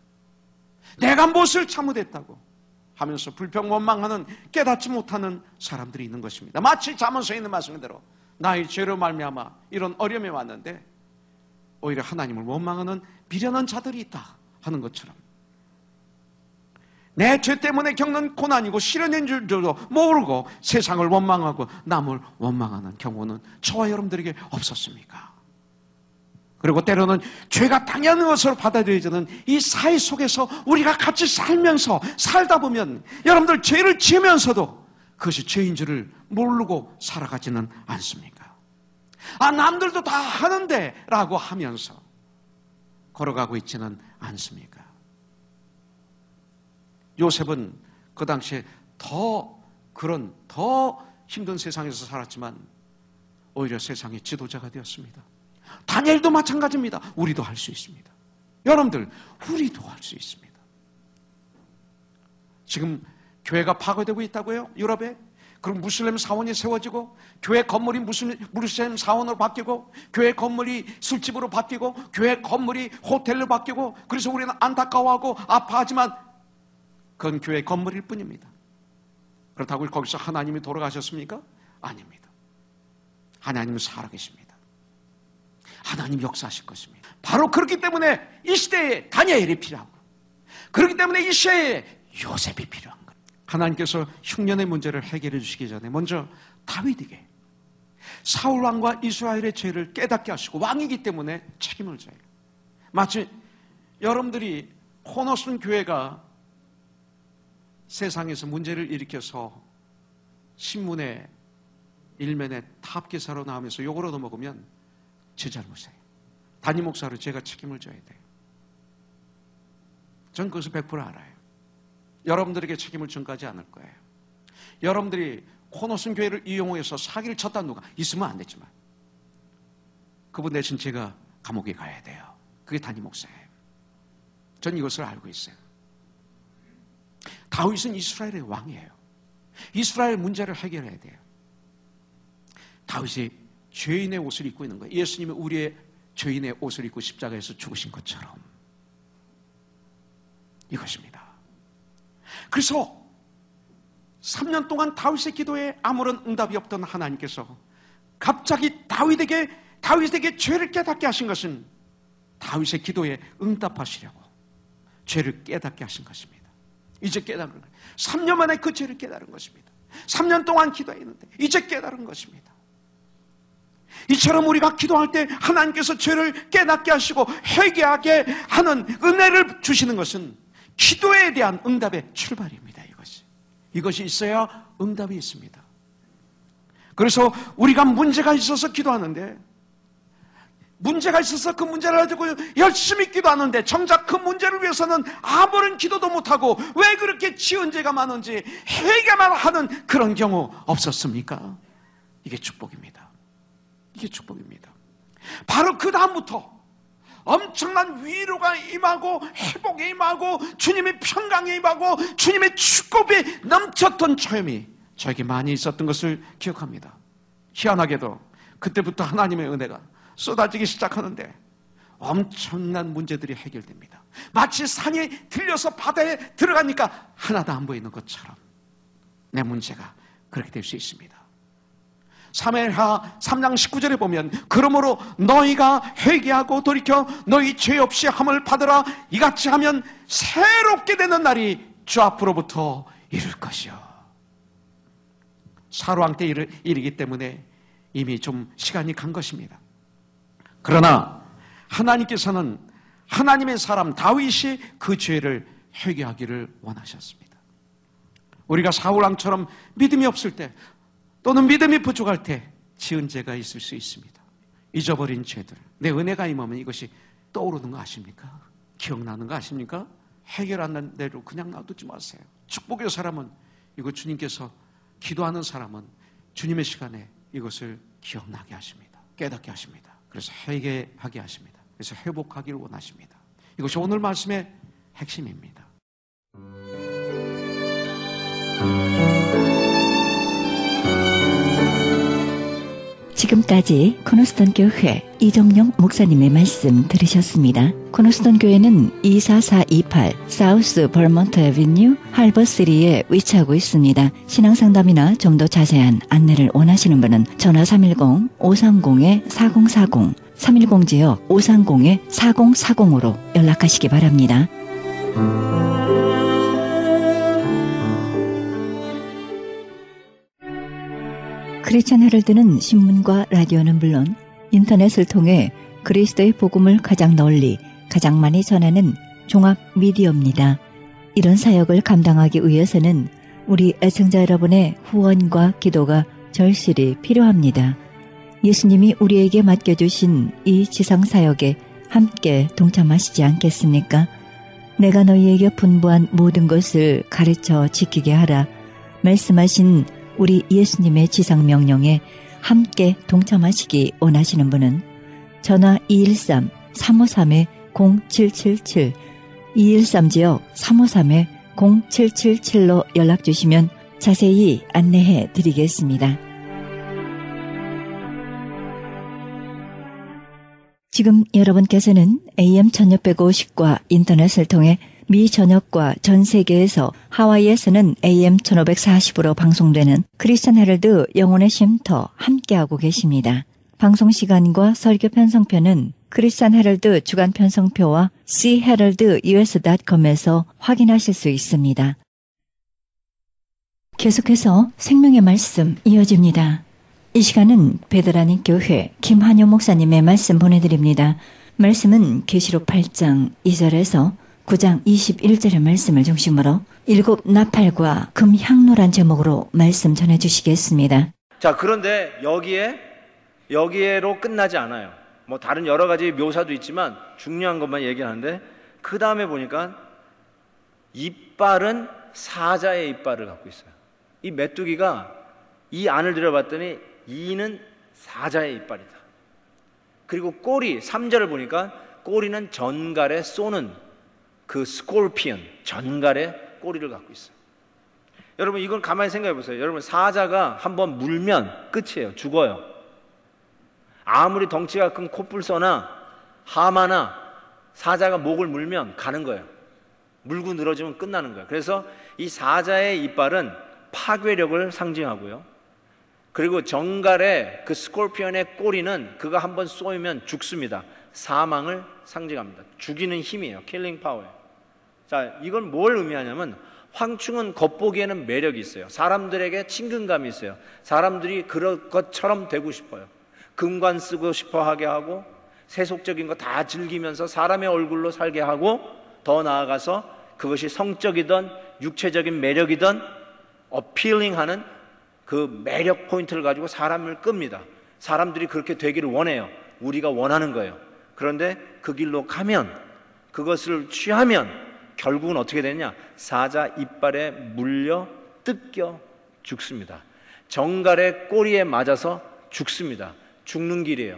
내가 무엇을 잘못했다고 하면서 불평 원망하는, 깨닫지 못하는 사람들이 있는 것입니다. 마치 잠언서에 있는 말씀대로 나의 죄로 말미암아 이런 어려움이 왔는데 오히려 하나님을 원망하는 미련한 자들이 있다 하는 것처럼 내 죄 때문에 겪는 고난이고 시련인 줄도 모르고 세상을 원망하고 남을 원망하는 경우는 저와 여러분들에게 없었습니까? 그리고 때로는 죄가 당연한 것으로 받아들여지는 이 사회 속에서 우리가 같이 살다 보면 여러분들 죄를 지으면서도 그것이 죄인 줄을 모르고 살아가지는 않습니까? 남들도 다 하는데 라고 하면서 걸어가고 있지는 않습니까? 요셉은 그 당시에 더 힘든 세상에서 살았지만 오히려 세상의 지도자가 되었습니다. 다니엘도 마찬가지입니다. 우리도 할 수 있습니다. 여러분들, 우리도 할 수 있습니다. 지금 교회가 파괴되고 있다고요? 유럽에? 그럼 무슬림 사원이 세워지고 교회 건물이 무슬림 사원으로 바뀌고 교회 건물이 술집으로 바뀌고 교회 건물이 호텔로 바뀌고 그래서 우리는 안타까워하고 아파하지만 그건 교회 건물일 뿐입니다. 그렇다고 거기서 하나님이 돌아가셨습니까? 아닙니다. 하나님은 살아계십니다. 하나님 역사하실 것입니다. 바로 그렇기 때문에 이 시대에 다니엘이 필요하고 그렇기 때문에 이 시대에 요셉이 필요한 거예요. 하나님께서 흉년의 문제를 해결해 주시기 전에 먼저 다윗에게 사울 왕과 이스라엘의 죄를 깨닫게 하시고 왕이기 때문에 책임을 져요. 마치 여러분들이 코너슨 교회가 세상에서 문제를 일으켜서 신문에 일면에 탑기사로 나오면서 욕을 얻어먹으면 제 잘못이에요. 담임 목사로 제가 책임을 져야 돼요. 전 그것을 100% 알아요. 여러분들에게 책임을 전가하지 않을 거예요. 여러분들이 코너슨 교회를 이용해서 사기를 쳤다는 누가 있으면 안 되지만 그분 대신 제가 감옥에 가야 돼요. 그게 담임 목사예요. 전 이것을 알고 있어요. 다윗은 이스라엘의 왕이에요. 이스라엘 문제를 해결해야 돼요. 다윗이 죄인의 옷을 입고 있는 거예요. 예수님이 우리의 죄인의 옷을 입고 십자가에서 죽으신 것처럼 이것입니다. 그래서 3년 동안 다윗의 기도에 아무런 응답이 없던 하나님께서 갑자기 다윗에게 죄를 깨닫게 하신 것은 다윗의 기도에 응답하시려고 죄를 깨닫게 하신 것입니다. 이제 깨달은 거예요. 3년 만에 그 죄를 깨달은 것입니다. 3년 동안 기도했는데 이제 깨달은 것입니다. 이처럼 우리가 기도할 때 하나님께서 죄를 깨닫게 하시고 회개하게 하는 은혜를 주시는 것은 기도에 대한 응답의 출발입니다. 이것이 있어야 응답이 있습니다. 그래서 우리가 문제가 있어서 기도하는데 문제가 있어서 그 문제를 가지고 열심히 기도하는데 정작 그 문제를 위해서는 아무런 기도도 못하고 왜 그렇게 지은 죄가 많은지 회개만 하는 그런 경우 없었습니까? 이게 축복입니다. 이게 축복입니다. 바로 그 다음부터 엄청난 위로가 임하고 회복이 임하고 주님의 평강이 임하고 주님의 축복이 넘쳤던 체험이 저에게 많이 있었던 것을 기억합니다. 희한하게도 그때부터 하나님의 은혜가 쏟아지기 시작하는데 엄청난 문제들이 해결됩니다. 마치 산이 들려서 바다에 들어가니까 하나도 안 보이는 것처럼 내 문제가 그렇게 될 수 있습니다. 사무엘하 3장 19절에 보면 그러므로 너희가 회개하고 돌이켜 너희 죄 없이 함을 받으라. 이같이 하면 새롭게 되는 날이 주 앞으로부터 이룰 것이요. 사로왕 때 일이기 때문에 이미 좀 시간이 간 것입니다. 그러나 하나님께서는 하나님의 사람 다윗이 그 죄를 회개하기를 원하셨습니다. 우리가 사울왕처럼 믿음이 없을 때 또는 믿음이 부족할 때 지은 죄가 있을 수 있습니다. 잊어버린 죄들. 내 은혜가 임하면 이것이 떠오르는 거 아십니까? 기억나는 거 아십니까? 해결 안 난 대로 그냥 놔두지 마세요. 축복의 사람은 이거 주님께서 기도하는 사람은 주님의 시간에 이것을 기억나게 하십니다. 깨닫게 하십니다. 그래서 회개하게 하십니다. 그래서 회복하기를 원하십니다. 이것이 오늘 말씀의 핵심입니다. 지금까지 코너스턴 교회 이정용 목사님의 말씀 들으셨습니다. 코너스턴 교회는 24428 사우스 버먼트 애비뉴 할버시리에 위치하고 있습니다. 신앙상담이나 좀 더 자세한 안내를 원하시는 분은 전화 310-530-4040 310지역 530-4040으로 연락하시기 바랍니다. 크리스천 헤럴드는 신문과 라디오는 물론 인터넷을 통해 그리스도의 복음을 가장 널리 가장 많이 전하는 종합 미디어입니다. 이런 사역을 감당하기 위해서는 우리 애청자 여러분의 후원과 기도가 절실히 필요합니다. 예수님이 우리에게 맡겨주신 이 지상사역에 함께 동참하시지 않겠습니까? 내가 너희에게 분부한 모든 것을 가르쳐 지키게 하라. 말씀하신 우리 예수님의 지상명령에 함께 동참하시기 원하시는 분은 전화 213-353-0777, 213지역 353-0777로 연락주시면 자세히 안내해 드리겠습니다. 지금 여러분께서는 AM 1650과 인터넷을 통해 미 전역과 전 세계에서 하와이에서는 AM 1540으로 방송되는 크리스천 헤럴드 영혼의 쉼터 함께하고 계십니다. 방송 시간과 설교 편성표는 크리스천 헤럴드 주간 편성표와 cheheraldus.com에서 확인하실 수 있습니다. 계속해서 생명의 말씀 이어집니다. 이 시간은 베드라닌 교회 김한효 목사님의 말씀 보내드립니다. 말씀은 계시록 8장 2절에서 9장 21절의 말씀을 중심으로 일곱 나팔과 금향로란 제목으로 말씀 전해주시겠습니다. 자, 그런데 여기에로 끝나지 않아요. 뭐 다른 여러 가지 묘사도 있지만 중요한 것만 얘기하는데, 그 다음에 보니까 이빨은 사자의 이빨을 갖고 있어요. 이 메뚜기가 이 안을 들여봤더니 이는 사자의 이빨이다. 그리고 꼬리, 3절을 보니까 꼬리는 전갈에 쏘는 그 스콜피언, 전갈의 꼬리를 갖고 있어요. 여러분, 이건 가만히 생각해 보세요. 여러분, 사자가 한번 물면 끝이에요. 죽어요. 아무리 덩치가 큰 코뿔소나 하마나 사자가 목을 물면 가는 거예요. 물고 늘어지면 끝나는 거예요. 그래서 이 사자의 이빨은 파괴력을 상징하고요. 그리고 정갈의 그 스콜피언의 꼬리는 그가 한번 쏘이면 죽습니다. 사망을 상징합니다. 죽이는 힘이에요. 킬링 파워예요. 자, 이건 뭘 의미하냐면, 황충은 겉보기에는 매력이 있어요. 사람들에게 친근감이 있어요. 사람들이 그럴 것처럼 되고 싶어요. 금관 쓰고 싶어 하게 하고, 세속적인 거 다 즐기면서 사람의 얼굴로 살게 하고, 더 나아가서 그것이 성적이든 육체적인 매력이든 어필링하는 그 매력 포인트를 가지고 사람을 끕니다. 사람들이 그렇게 되기를 원해요. 우리가 원하는 거예요. 그런데 그 길로 가면, 그것을 취하면 결국은 어떻게 되냐? 사자 이빨에 물려 뜯겨 죽습니다. 정갈의 꼬리에 맞아서 죽습니다. 죽는 길이에요.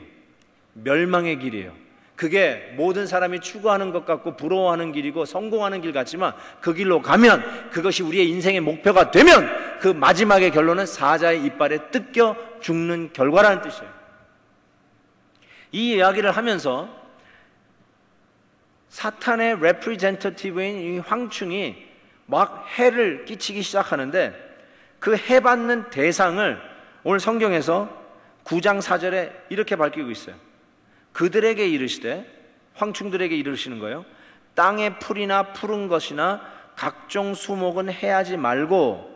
멸망의 길이에요. 그게 모든 사람이 추구하는 것 같고 부러워하는 길이고 성공하는 길 같지만, 그 길로 가면, 그것이 우리의 인생의 목표가 되면 그 마지막의 결론은 사자의 이빨에 뜯겨 죽는 결과라는 뜻이에요. 이 이야기를 하면서 사탄의 레프리젠터티브인 이 황충이 막 해를 끼치기 시작하는데, 그 해 받는 대상을 오늘 성경에서 9장 4절에 이렇게 밝히고 있어요. 그들에게 이르시되, 황충들에게 이르시는 거예요. 땅의 풀이나 푸른 것이나 각종 수목은 해하지 말고.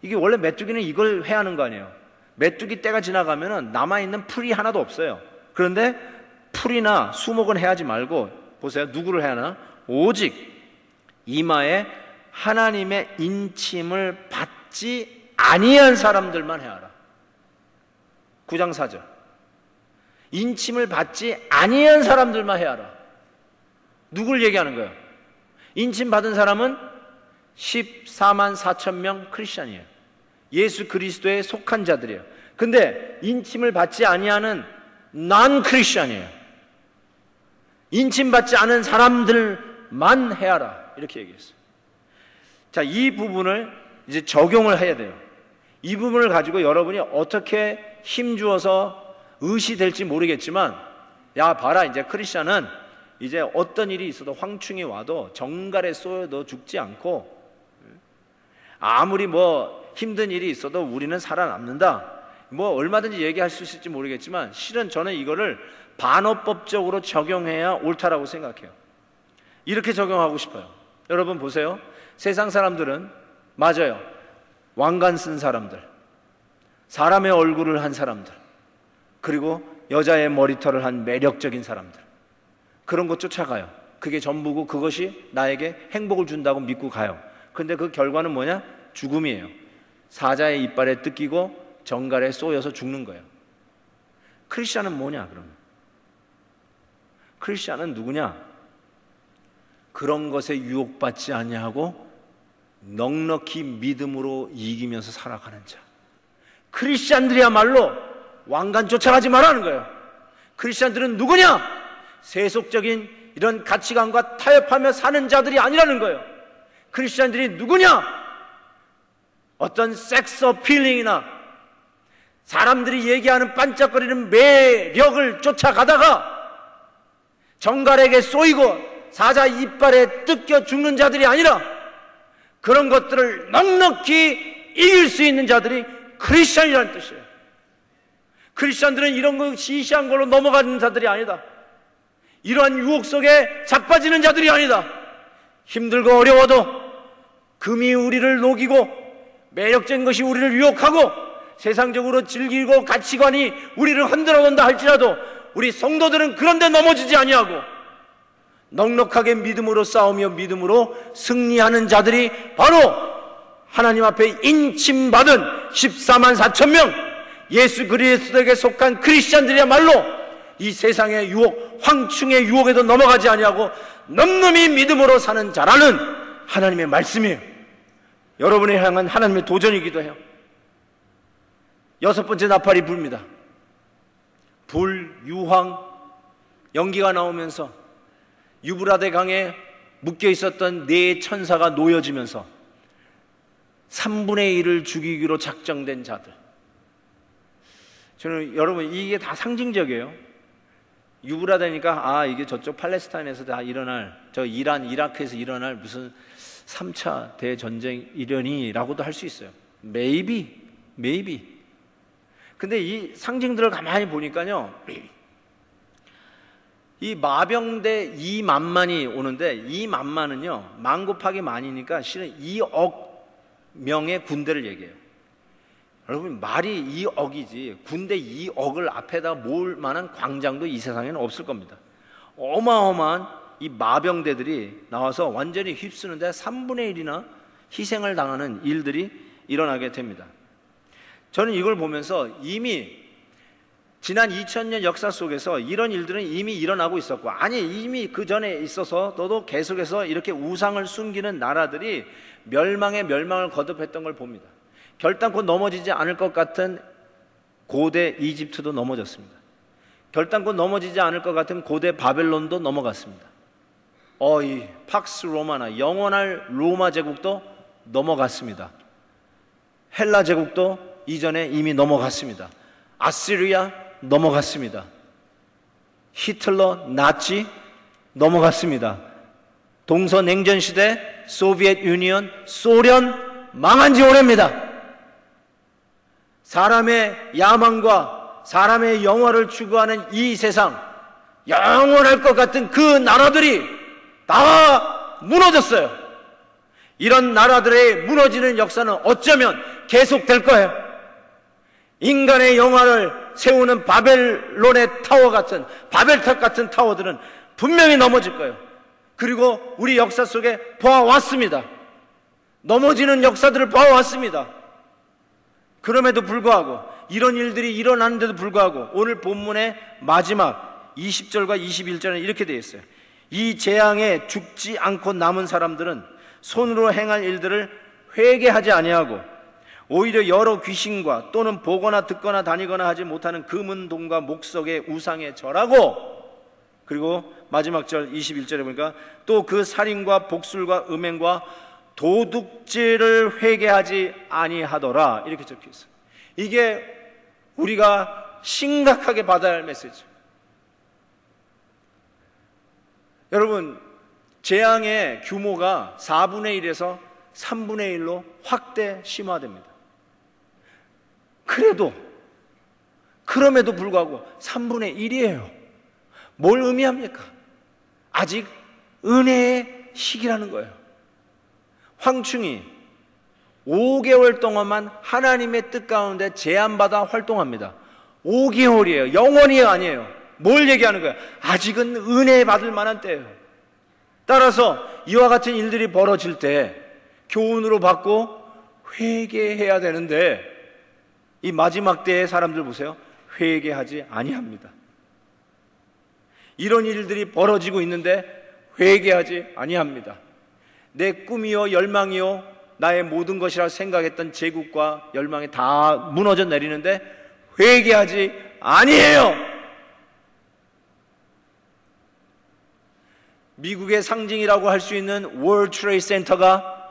이게 원래 메뚜기는 이걸 해하는 거 아니에요. 메뚜기 때가 지나가면 남아있는 풀이 하나도 없어요. 그런데 풀이나 수목은 해하지 말고, 보세요. 누구를 해하나? 오직 이마에 하나님의 인침을 받지 아니한 사람들만 해하라. 9장 4절. 인침을 받지 아니한 사람들만 해하라. 누굴 얘기하는 거예요? 인침 받은 사람은 14만 4천 명 크리스찬이에요. 예수 그리스도에 속한 자들이에요. 근데 인침을 받지 아니하는 난 크리스찬이에요. 인침 받지 않은 사람들만 해하라. 이렇게 얘기했어요. 자, 이 부분을 이제 적용을 해야 돼요. 이 부분을 가지고 여러분이 어떻게 힘주어서 의시될지 모르겠지만, 야 봐라, 이제 크리스찬은 이제 어떤 일이 있어도 황충이 와도 정갈에 쏘여도 죽지 않고, 아무리 뭐 힘든 일이 있어도 우리는 살아남는다. 뭐 얼마든지 얘기할 수 있을지 모르겠지만, 실은 저는 이거를 반어법적으로 적용해야 옳다라고 생각해요. 이렇게 적용하고 싶어요. 여러분 보세요. 세상 사람들은 맞아요. 왕관 쓴 사람들, 사람의 얼굴을 한 사람들, 그리고 여자의 머리털을 한 매력적인 사람들, 그런 거 쫓아가요. 그게 전부고 그것이 나에게 행복을 준다고 믿고 가요. 근데 그 결과는 뭐냐? 죽음이에요. 사자의 이빨에 뜯기고 정갈에 쏘여서 죽는 거예요. 크리스찬은 뭐냐 그러면? 크리스찬은 누구냐? 그런 것에 유혹받지 아니하고 넉넉히 믿음으로 이기면서 살아가는 자. 크리스찬들이야말로 왕관 쫓아가지 말라는 거예요. 크리스찬들은 누구냐? 세속적인 이런 가치관과 타협하며 사는 자들이 아니라는 거예요. 크리스찬들이 누구냐? 어떤 섹스 어필링이나 사람들이 얘기하는 반짝거리는 매력을 쫓아가다가 정갈에게 쏘이고 사자 이빨에 뜯겨 죽는 자들이 아니라 그런 것들을 넉넉히 이길 수 있는 자들이 크리스찬이라는 뜻이에요. 크리스찬들은 이런 거 시시한 걸로 넘어가는 자들이 아니다. 이러한 유혹 속에 자빠지는 자들이 아니다. 힘들고 어려워도 금이 우리를 녹이고 매력적인 것이 우리를 유혹하고 세상적으로 즐기고 가치관이 우리를 흔들어 놓는다 할지라도 우리 성도들은 그런데 넘어지지 아니하고 넉넉하게 믿음으로 싸우며 믿음으로 승리하는 자들이 바로 하나님 앞에 인침받은 14만 4천 명 예수 그리스도에게 속한 크리스찬들이야말로 이 세상의 유혹, 황충의 유혹에도 넘어가지 아니하고 넘넘이 믿음으로 사는 자라는 하나님의 말씀이에요. 여러분을 향한 하나님의 도전이기도 해요. 6번째 나팔이 불입니다. 불, 유황, 연기가 나오면서 유브라데 강에 묶여 있었던 네 천사가 놓여지면서 3분의 1을 죽이기로 작정된 자들. 저는 여러분 이게 다 상징적이에요. 유브라데니까 이게 저쪽 팔레스타인에서 다 일어날, 저 이란, 이라크에서 일어날 무슨 3차 대전쟁 이련이라고도 할 수 있어요. Maybe. 근데 이 상징들을 가만히 보니까요, 이 마병대 2만만이 오는데 2만만은요 만 곱하기 만이니까 실은 2억 명의 군대를 얘기해요. 여러분 말이 2억이지 군대 2억을 앞에다 모을 만한 광장도 이 세상에는 없을 겁니다. 어마어마한 이 마병대들이 나와서 완전히 휩쓰는데 3분의 1이나 희생을 당하는 일들이 일어나게 됩니다. 저는 이걸 보면서 이미 지난 2000년 역사 속에서 이런 일들은 이미 일어나고 있었고, 아니 이미 그 전에 있어서 너도 계속해서 이렇게 우상을 숨기는 나라들이 멸망을 거듭했던 걸 봅니다. 결단코 넘어지지 않을 것 같은 고대 이집트도 넘어졌습니다. 결단코 넘어지지 않을 것 같은 고대 바벨론도 넘어갔습니다. 이 팍스 로마나 영원할 로마 제국도 넘어갔습니다. 헬라 제국도 이전에 이미 넘어갔습니다. 아시리아 넘어갔습니다. 히틀러, 나치 넘어갔습니다. 동서냉전 시대 소비에트 유니언, 소련 망한 지 오래입니다. 사람의 야망과 사람의 영화를 추구하는 이 세상, 영원할 것 같은 그 나라들이 다 무너졌어요. 이런 나라들의 무너지는 역사는 어쩌면 계속될 거예요. 인간의 영화를 세우는 바벨론의 타워 같은, 바벨탑 같은 타워들은 분명히 넘어질 거예요. 그리고 우리 역사 속에 보아왔습니다. 넘어지는 역사들을 보아왔습니다. 그럼에도 불구하고, 이런 일들이 일어나는데도 불구하고 오늘 본문의 마지막 20절과 21절은 이렇게 되어 있어요. 이 재앙에 죽지 않고 남은 사람들은 손으로 행할 일들을 회개하지 아니하고 오히려 여러 귀신과 또는 보거나 듣거나 다니거나 하지 못하는 금은 동과 목석의 우상에 절하고, 그리고 마지막 절 21절에 보니까 또 그 살인과 복술과 음행과 도둑질을 회개하지 아니하더라, 이렇게 적혀 있어요. 이게 우리가 심각하게 받아야 할 메시지. 여러분, 재앙의 규모가 4분의 1에서 3분의 1로 확대 심화됩니다. 그럼에도 불구하고 3분의 1이에요. 뭘 의미합니까? 아직 은혜의 시기라는 거예요. 황충이 5개월 동안만 하나님의 뜻 가운데 제한받아 활동합니다. 5개월이에요. 영원히 아니에요. 뭘 얘기하는 거예요? 아직은 은혜 받을 만한 때예요. 따라서 이와 같은 일들이 벌어질 때 교훈으로 받고 회개해야 되는데, 이 마지막 때의 사람들 보세요. 회개하지 아니합니다. 이런 일들이 벌어지고 있는데 회개하지 아니합니다. 내 꿈이요 열망이요 나의 모든 것이라 생각했던 제국과 열망이 다 무너져 내리는데 회개하지 아니해요. 미국의 상징이라고 할 수 있는 월드 트레이드 센터가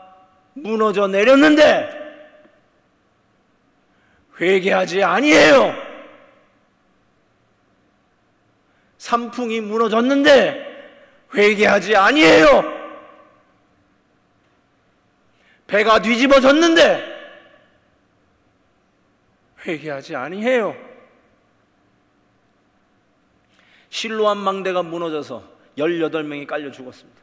무너져 내렸는데 회개하지 아니해요. 삼풍이 무너졌는데 회개하지 아니해요. 배가 뒤집어졌는데 회개하지 아니해요. 실로암 망대가 무너져서 18명이 깔려 죽었습니다.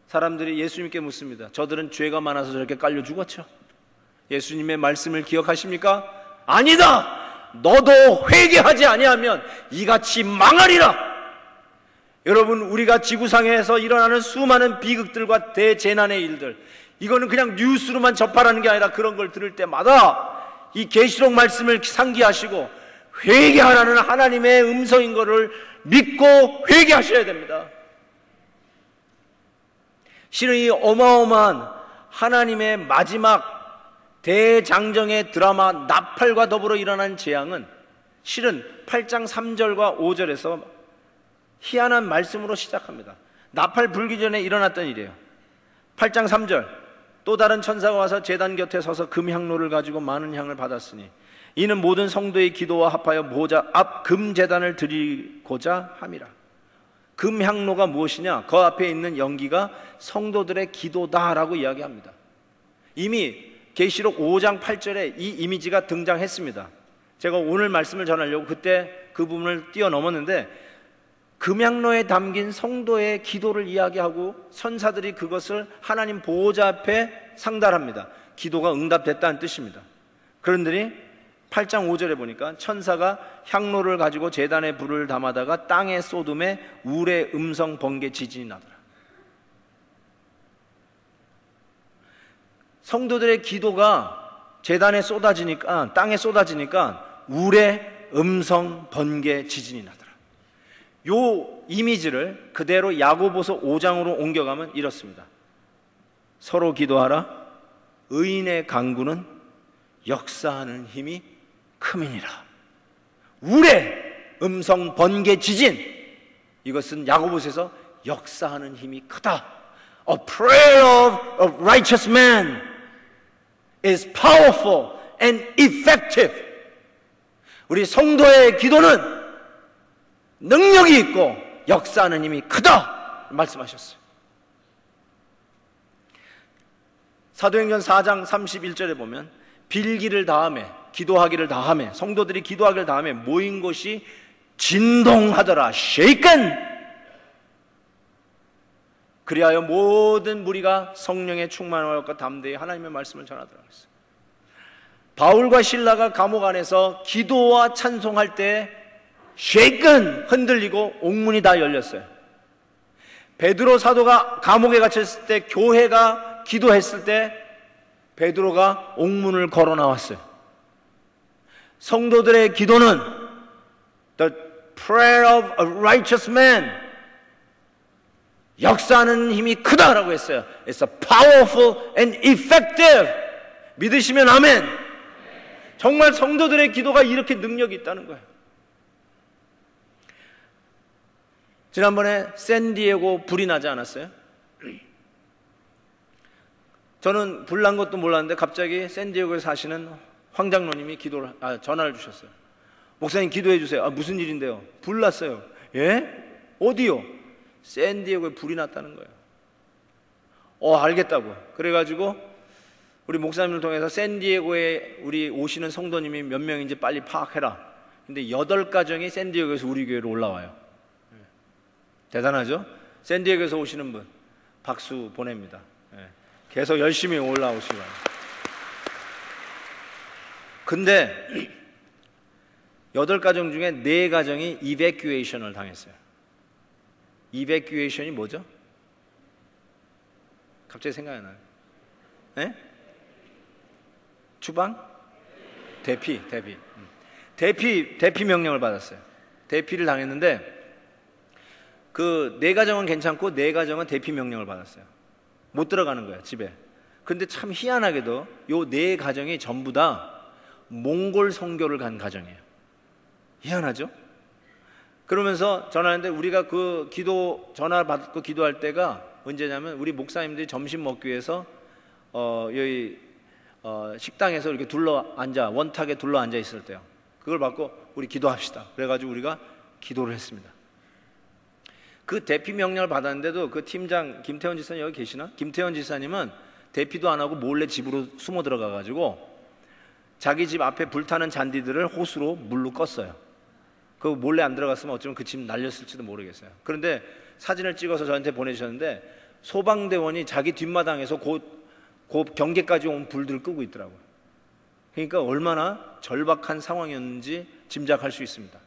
사람들이 예수님께 묻습니다. 저들은 죄가 많아서 저렇게 깔려 죽었죠? 예수님의 말씀을 기억하십니까? 아니다! 너도 회개하지 아니하면 이같이 망하리라! 여러분, 우리가 지구상에서 일어나는 수많은 비극들과 대재난의 일들, 이거는 그냥 뉴스로만 접하라는 게 아니라 그런 걸 들을 때마다 이 계시록 말씀을 상기하시고 회개하라는 하나님의 음성인 것을 믿고 회개하셔야 됩니다. 실은 이 어마어마한 하나님의 마지막 대장정의 드라마 나팔과 더불어 일어난 재앙은 실은 8장 3절과 5절에서 희한한 말씀으로 시작합니다. 나팔 불기 전에 일어났던 일이에요. 8장 3절, 또 다른 천사가 와서 제단 곁에 서서 금향로를 가지고 많은 향을 받았으니 이는 모든 성도의 기도와 합하여 모자 앞 금제단을 드리고자 함이라. 금향로가 무엇이냐? 그 앞에 있는 연기가 성도들의 기도다라고 이야기합니다. 이미 계시록 5장 8절에 이 이미지가 등장했습니다. 제가 오늘 말씀을 전하려고 그때 그 부분을 뛰어넘었는데, 금향로에 담긴 성도의 기도를 이야기하고 천사들이 그것을 하나님 보호자 앞에 상달합니다. 기도가 응답됐다는 뜻입니다. 그런데 8장 5절에 보니까 천사가 향로를 가지고 제단에 불을 담아다가 땅에 쏟음에 울의 음성 번개 지진이 나더라. 성도들의 기도가 제단에 쏟아지니까, 땅에 쏟아지니까 울의 음성 번개 지진이 나더라. 요 이미지를 그대로 야고보서 5장으로 옮겨가면 이렇습니다. 서로 기도하라. 의인의 간구는 역사하는 힘이 크미니라. 울의 음성 번개 지진, 이것은 야고보서에서 역사하는 힘이 크다. A prayer of righteous man is powerful and effective. 우리 성도의 기도는 능력이 있고 역사하는 힘이 크다 말씀하셨어요. 사도행전 4장 31절에 보면 빌기를 다하며 기도하기를 다하며 성도들이 기도하기를 다하며 모인 곳이 진동하더라. shaken. 그리하여 모든 무리가 성령의 충만함과 담대히 하나님의 말씀을 전하더라. 바울과 실라가 감옥 안에서 기도와 찬송할 때 shaken, 흔들리고 옥문이 다 열렸어요. 베드로 사도가 감옥에 갇혔을 때, 교회가 기도했을 때 베드로가 옥문을 걸어 나왔어요. 성도들의 기도는 the prayer of a righteous man, 역사하는 힘이 크다라고 했어요. It's a powerful and effective. 믿으시면 아멘. 정말 성도들의 기도가 이렇게 능력이 있다는 거예요. 지난번에 샌디에고 불이 나지 않았어요? 저는 불 난 것도 몰랐는데 갑자기 샌디에고에 사시는 황 장로님이 전화를 주셨어요. 목사님 기도해 주세요. 무슨 일인데요? 불 났어요. 예? 어디요? 샌디에고에 불이 났다는 거예요. 알겠다고. 그래가지고 우리 목사님을 통해서 샌디에고에 우리 오시는 성도님이 몇 명인지 빨리 파악해라. 근데 8가정이 샌디에고에서 우리 교회로 올라와요. 대단하죠? 샌디에고에서 오시는 분 박수 보냅니다. 계속 열심히 올라오시고. 근데 8가정 중에 4가정이 이베큐에이션을 당했어요. 이베큐에이션이 뭐죠? 갑자기 생각이 나요. 네? 주방? 대피 명령을 받았어요. 대피를 당했는데 그 4가정은 괜찮고 4가정은 대피 명령을 받았어요. 못 들어가는 거예요, 집에. 근데 참 희한하게도 요 네 가정이 전부 다 몽골 선교를 간 가정이에요. 희한하죠? 그러면서 전화하는데 우리가 그 전화 받고 기도할 때가 언제냐면 우리 목사님들이 점심 먹기 위해서 여기 식당에서 이렇게 원탁에 둘러 앉아 있을 때요. 그걸 받고 우리 기도합시다. 그래가지고 우리가 기도를 했습니다. 그 대피 명령을 받았는데도 그 팀장 김태원 지사님 여기 계시나? 김태원 지사님은 대피도 안 하고 몰래 집으로 숨어 들어가가지고 자기 집 앞에 불타는 잔디들을 호수로 물로 껐어요. 그 몰래 안 들어갔으면 어쩌면 그 집 날렸을지도 모르겠어요. 그런데 사진을 찍어서 저한테 보내주셨는데 소방대원이 자기 뒷마당에서 곧 경계까지 온 불들을 끄고 있더라고요. 그러니까 얼마나 절박한 상황이었는지 짐작할 수 있습니다.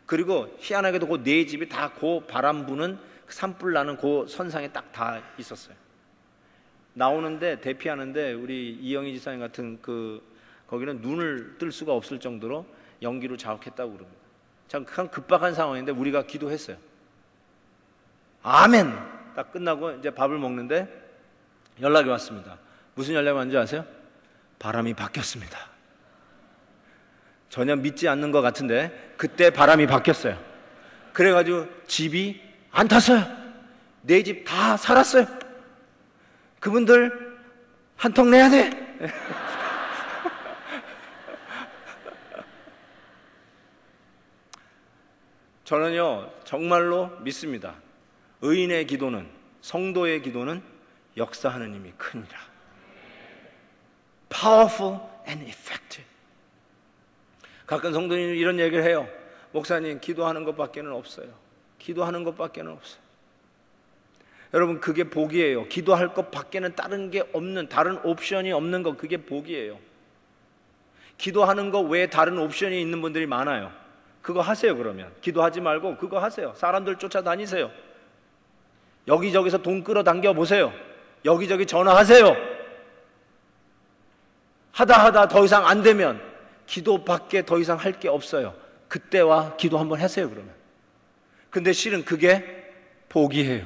그리고 희한하게도 그 네 집이 다 그 바람 부는 산불 나는 그 선상에 딱 다 있었어요. 나오는데 대피하는데 우리 이영희 지사님 같은 거기는 눈을 뜰 수가 없을 정도로 연기로 자욱했다고 그럽니다. 참 급박한 상황인데 우리가 기도했어요. 아멘! 딱 끝나고 이제 밥을 먹는데 연락이 왔습니다. 무슨 연락이 왔는지 아세요? 바람이 바뀌었습니다. 전혀 믿지 않는 것 같은데 그때 바람이 바뀌었어요. 그래가지고 집이 안 탔어요. 내 집 다 살았어요. 그분들 한턱 내야 돼. 저는요 정말로 믿습니다. 의인의 기도는, 성도의 기도는 역사하는 힘이 크니라. Powerful and effective. 가끔 성도님이 이런 얘기를 해요. 목사님, 기도하는 것밖에는 없어요. 기도하는 것밖에는 없어요. 여러분, 그게 복이에요. 기도할 것밖에는 다른 게 없는, 다른 옵션이 없는 것, 그게 복이에요. 기도하는 것 외에 다른 옵션이 있는 분들이 많아요. 그거 하세요. 그러면 기도하지 말고 그거 하세요. 사람들 쫓아다니세요. 여기저기서 돈 끌어당겨 보세요. 여기저기 전화하세요. 하다 더 이상 안 되면 기도밖에 더 이상 할 게 없어요. 그때와 기도 한번 하세요. 그러면. 근데 실은 그게 복이에요.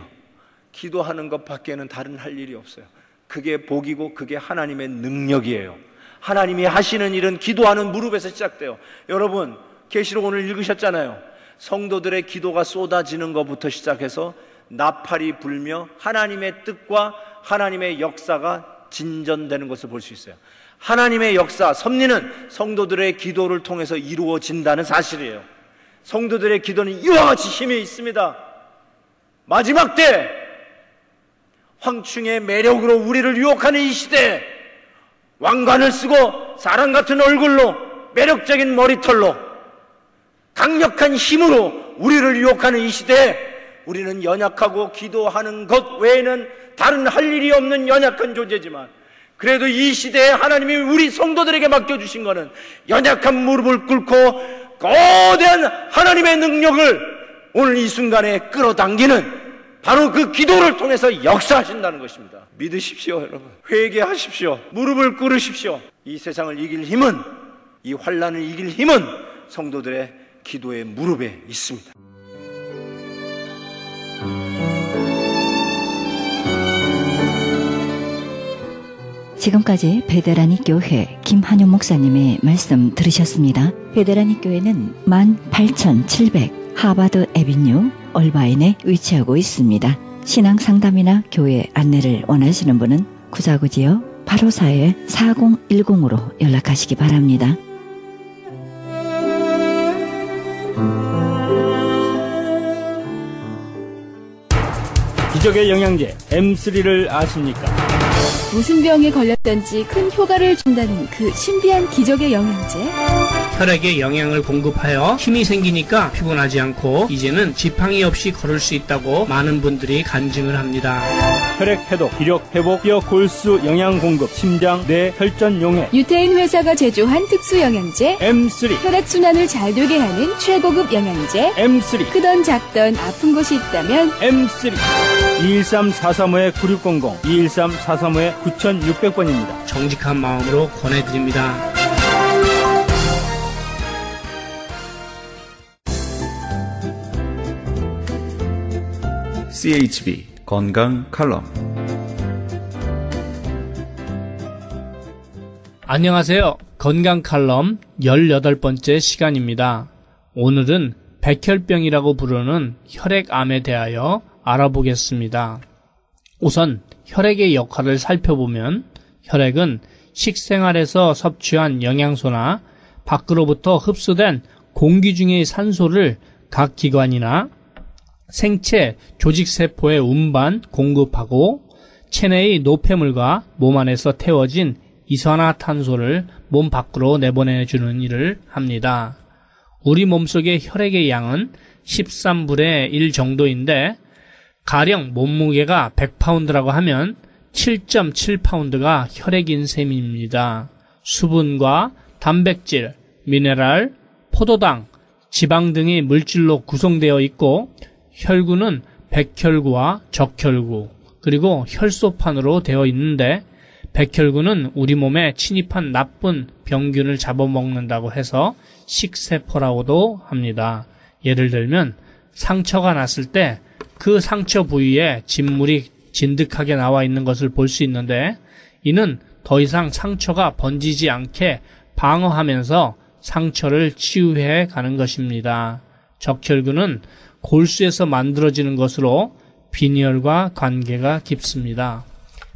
기도하는 것밖에는 다른 할 일이 없어요. 그게 복이고 그게 하나님의 능력이에요. 하나님이 하시는 일은 기도하는 무릎에서 시작돼요. 여러분, 계시록 오늘 읽으셨잖아요. 성도들의 기도가 쏟아지는 것부터 시작해서 나팔이 불며 하나님의 뜻과 하나님의 역사가 진전되는 것을 볼 수 있어요. 하나님의 역사, 섭리는 성도들의 기도를 통해서 이루어진다는 사실이에요. 성도들의 기도는 이와 같이 힘이 있습니다. 마지막 때 황충의 매력으로 우리를 유혹하는 이 시대에 왕관을 쓰고 사람 같은 얼굴로 매력적인 머리털로 강력한 힘으로 우리를 유혹하는 이 시대에 우리는 연약하고 기도하는 것 외에는 다른 할 일이 없는 연약한 존재지만, 그래도 이 시대에 하나님이 우리 성도들에게 맡겨주신 것은 연약한 무릎을 꿇고 거대한 하나님의 능력을 오늘 이 순간에 끌어당기는 바로 그 기도를 통해서 역사하신다는 것입니다. 믿으십시오. 여러분, 회개하십시오. 무릎을 꿇으십시오. 이 세상을 이길 힘은, 이 환난을 이길 힘은 성도들의 기도의 무릎에 있습니다. 지금까지 베데라니 교회 김한용 목사님의 말씀 들으셨습니다. 베데라니 교회는 18,700 하바드 애비뉴 얼바인에 위치하고 있습니다. 신앙 상담이나 교회 안내를 원하시는 분은 구자구지역 854-4010으로 연락하시기 바랍니다. 기적의 영양제 M3를 아십니까? 무슨 병에 걸렸던지 큰 효과를 준다는 그 신비한 기적의 영양제. 혈액에 영양을 공급하여 힘이 생기니까 피곤하지 않고 이제는 지팡이 없이 걸을 수 있다고 많은 분들이 간증을 합니다. 혈액 해독, 기력 회복, 뼈 골수 영양 공급, 심장, 뇌, 혈전 용해. 유태인 회사가 제조한 특수 영양제 M3. 혈액 순환을 잘 되게 하는 최고급 영양제 M3. 크던 작던 아픈 곳이 있다면 M3. 213-435-9600, 213-435-9600번입니다. 정직한 마음으로 권해드립니다. CHB 건강 칼럼. 안녕하세요. 건강 칼럼 18번째 시간입니다. 오늘은 백혈병이라고 부르는 혈액암에 대하여 알아보겠습니다. 우선 혈액의 역할을 살펴보면 혈액은 식생활에서 섭취한 영양소나 밖으로부터 흡수된 공기 중의 산소를 각 기관이나 생체 조직세포에 운반 공급하고 체내의 노폐물과 몸 안에서 태워진 이산화탄소를 몸 밖으로 내보내주는 일을 합니다. 우리 몸속의 혈액의 양은 13분의 1 정도인데 가령 몸무게가 100파운드라고 하면 7.7파운드가 혈액인 셈입니다. 수분과 단백질, 미네랄, 포도당, 지방 등의 물질로 구성되어 있고 혈구는 백혈구와 적혈구 그리고 혈소판으로 되어 있는데 백혈구는 우리 몸에 침입한 나쁜 병균을 잡아먹는다고 해서 식세포라고도 합니다. 예를 들면 상처가 났을 때 그 상처 부위에 진물이 진득하게 나와 있는 것을 볼 수 있는데 이는 더 이상 상처가 번지지 않게 방어하면서 상처를 치유해 가는 것입니다. 적혈구는 골수에서 만들어지는 것으로 빈혈과 관계가 깊습니다.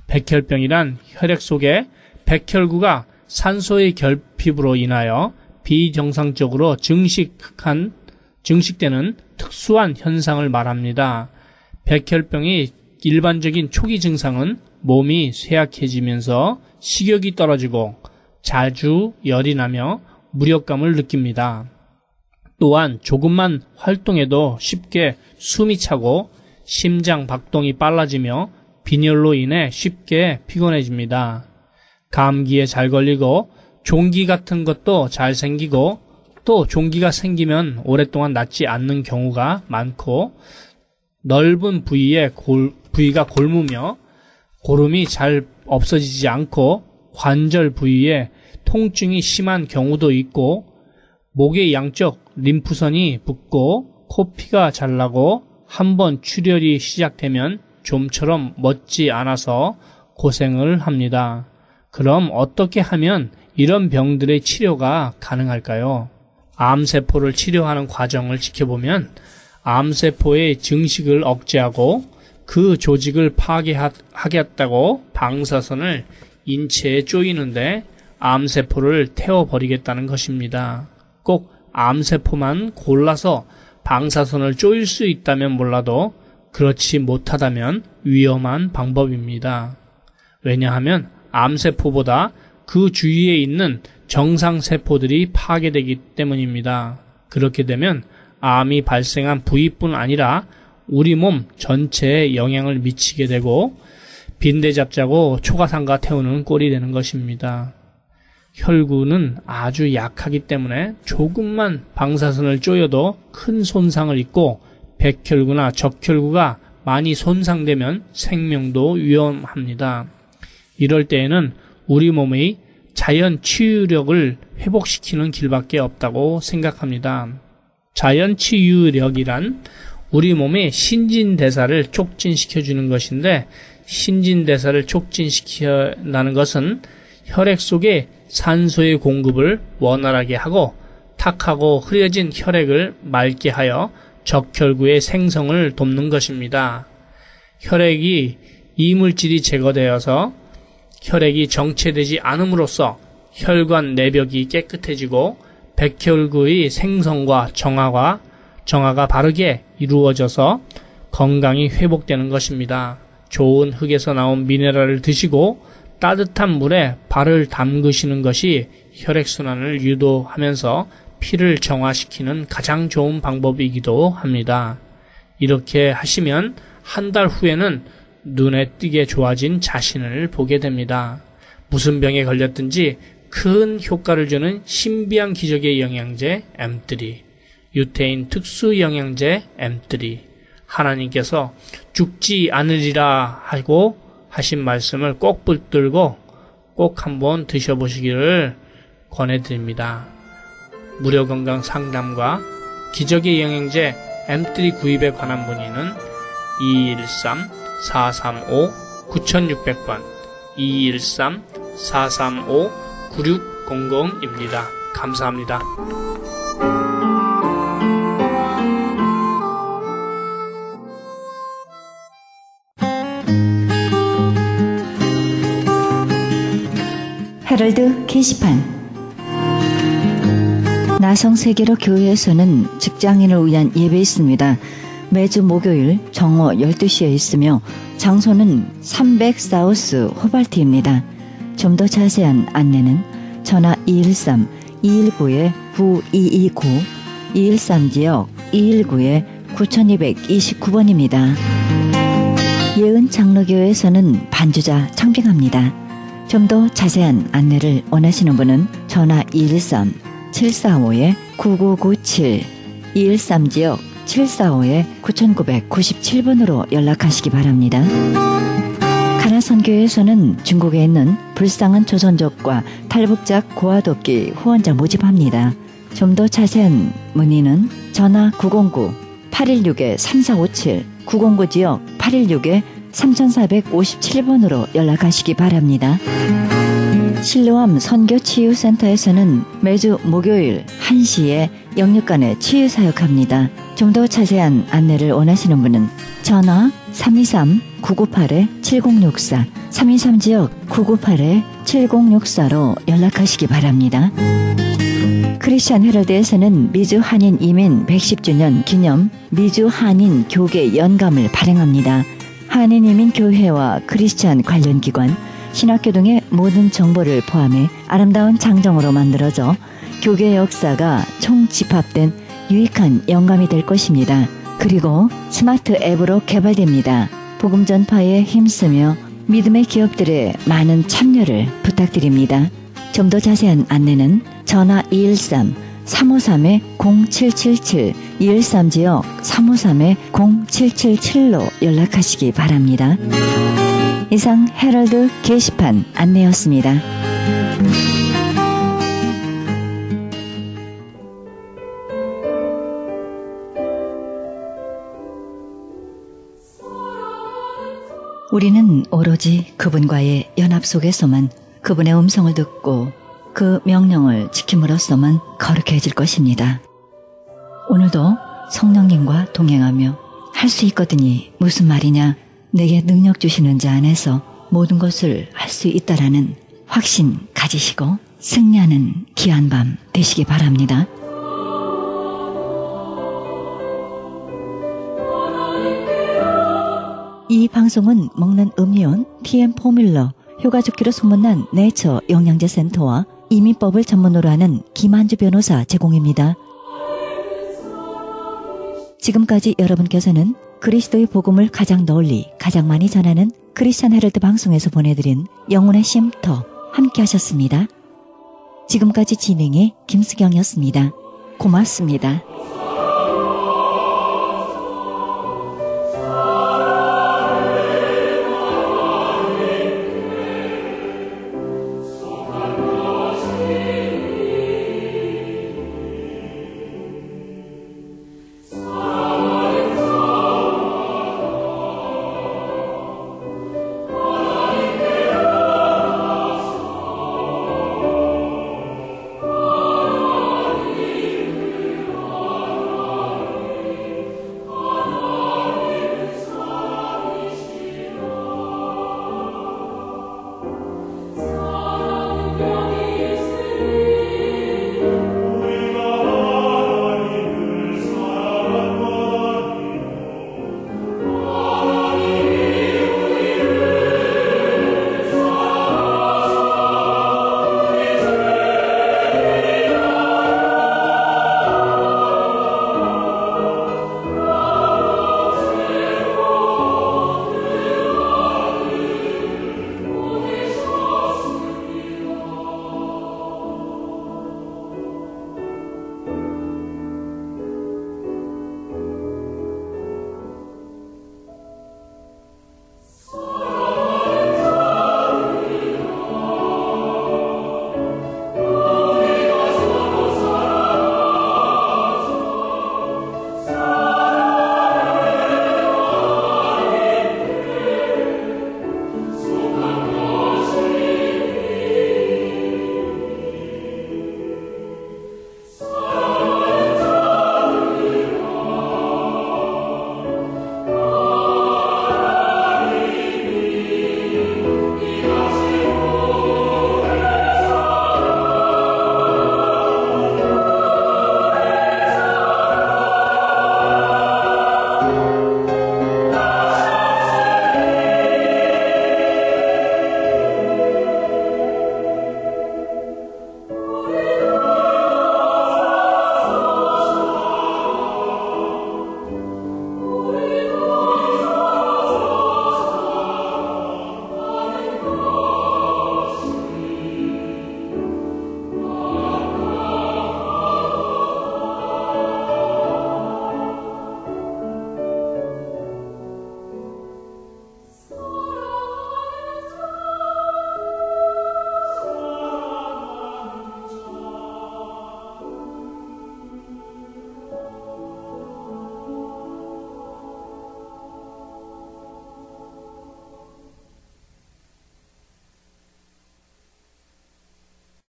백혈병이란 혈액 속에 백혈구가 산소의 결핍으로 인하여 비정상적으로 증식되는 특수한 현상을 말합니다. 백혈병의 일반적인 초기 증상은 몸이 쇠약해지면서 식욕이 떨어지고 자주 열이 나며 무력감을 느낍니다. 또한 조금만 활동해도 쉽게 숨이 차고 심장 박동이 빨라지며 빈혈로 인해 쉽게 피곤해집니다. 감기에 잘 걸리고 종기 같은 것도 잘 생기고 또 종기가 생기면 오랫동안 낫지 않는 경우가 많고 넓은 부위가 골무며 고름이 잘 없어지지 않고 관절 부위에 통증이 심한 경우도 있고 목의 양쪽 림프선이 붓고 코피가 잘 나고 한번 출혈이 시작되면 좀처럼 멋지 않아서 고생을 합니다. 그럼 어떻게 하면 이런 병들의 치료가 가능할까요? 암세포를 치료하는 과정을 지켜보면 암세포의 증식을 억제하고 그 조직을 파괴하겠다고 방사선을 인체에 쪼이는데 암세포를 태워버리겠다는 것입니다. 꼭 암세포만 골라서 방사선을 쪼일 수 있다면 몰라도 그렇지 못하다면 위험한 방법입니다. 왜냐하면 암세포보다 그 주위에 있는 정상세포들이 파괴되기 때문입니다. 그렇게 되면 암이 발생한 부위뿐 아니라 우리 몸 전체에 영향을 미치게 되고 빈대 잡자고 초가상가 태우는 꼴이 되는 것입니다. 혈구는 아주 약하기 때문에 조금만 방사선을 쪼여도 큰 손상을 입고 백혈구나 적혈구가 많이 손상되면 생명도 위험합니다. 이럴 때에는 우리 몸의 자연 치유력을 회복시키는 길밖에 없다고 생각합니다. 자연 치유력이란 우리 몸의 신진대사를 촉진시켜주는 것인데 신진대사를 촉진시킨다는 것은 혈액 속에 산소의 공급을 원활하게 하고 탁하고 흐려진 혈액을 맑게 하여 적혈구의 생성을 돕는 것입니다. 혈액이 이물질이 제거되어서 혈액이 정체되지 않음으로써 혈관 내벽이 깨끗해지고 백혈구의 생성과 정화가 바르게 이루어져서 건강이 회복되는 것입니다. 좋은 흙에서 나온 미네랄을 드시고 따뜻한 물에 발을 담그시는 것이 혈액순환을 유도하면서 피를 정화시키는 가장 좋은 방법이기도 합니다. 이렇게 하시면 한 달 후에는 눈에 띄게 좋아진 자신을 보게 됩니다. 무슨 병에 걸렸든지 큰 효과를 주는 신비한 기적의 영양제 M3, 유태인 특수 영양제 M3, 하나님께서 죽지 않으리라 하고 하신 말씀을 꼭 붙들고 꼭 한번 드셔보시기를 권해드립니다. 무료 건강 상담과 기적의 영양제 M3 구입에 관한 문의는 2213-435-9600번 2213-435 9600입니다. 감사합니다. 헤럴드 게시판. 나성세계로 교회에서는 직장인을 위한 예배 있습니다. 매주 목요일 정오 12시에 있으며 장소는 300 사우스 호발트입니다. 좀 더 자세한 안내는 전화 213-219-9229, 213지역 219-9229번입니다. 예은 장로교회에서는 반주자 청빙합니다. 좀 더 자세한 안내를 원하시는 분은 전화 213-745-9997, 213지역 745-9997번으로 연락하시기 바랍니다. 가나선교회에서는 중국에 있는 불쌍한 조선족과 탈북자 고아돕기 후원자 모집합니다. 좀 더 자세한 문의는 전화 909-816-3457, 909지역 816-3457번으로 연락하시기 바랍니다. 실로암 선교치유센터에서는 매주 목요일 1시에 영육간에 치유사역합니다. 좀 더 자세한 안내를 원하시는 분은 전화 323-998-7064, 323지역 998-7064로 연락하시기 바랍니다. 크리스천 헤럴드에서는 미주 한인 이민 110주년 기념 미주 한인 교계 연감을 발행합니다. 한인 이민 교회와 크리스천 관련 기관, 신학교 등의 모든 정보를 포함해 아름다운 장정으로 만들어져 교계 역사가 총집합된 유익한 영감이 될 것입니다. 그리고 스마트 앱으로 개발됩니다. 복음 전파에 힘쓰며 믿음의 기업들의 많은 참여를 부탁드립니다. 좀 더 자세한 안내는 전화 213-353-0777, 213지역 353-0777로 연락하시기 바랍니다. 이상 헤럴드 게시판 안내였습니다. 우리는 오로지 그분과의 연합 속에서만 그분의 음성을 듣고 그 명령을 지킴으로써만 거룩해질 것입니다. 오늘도 성령님과 동행하며 할 수 있거든이 무슨 말이냐, 내게 능력 주시는 자 안에서 모든 것을 할 수 있다라는 확신 가지시고 승리하는 귀한 밤 되시기 바랍니다. 이 방송은 먹는 음료원 TM 포뮬러, 효과좋기로 소문난 네이처 영양제 센터와 이민법을 전문으로 하는 김한주 변호사 제공입니다. 지금까지 여러분께서는 그리스도의 복음을 가장 널리 가장 많이 전하는 크리스천 헤럴드 방송에서 보내드린 영혼의 쉼터 함께 하셨습니다. 지금까지 진행의 김수경이었습니다. 고맙습니다.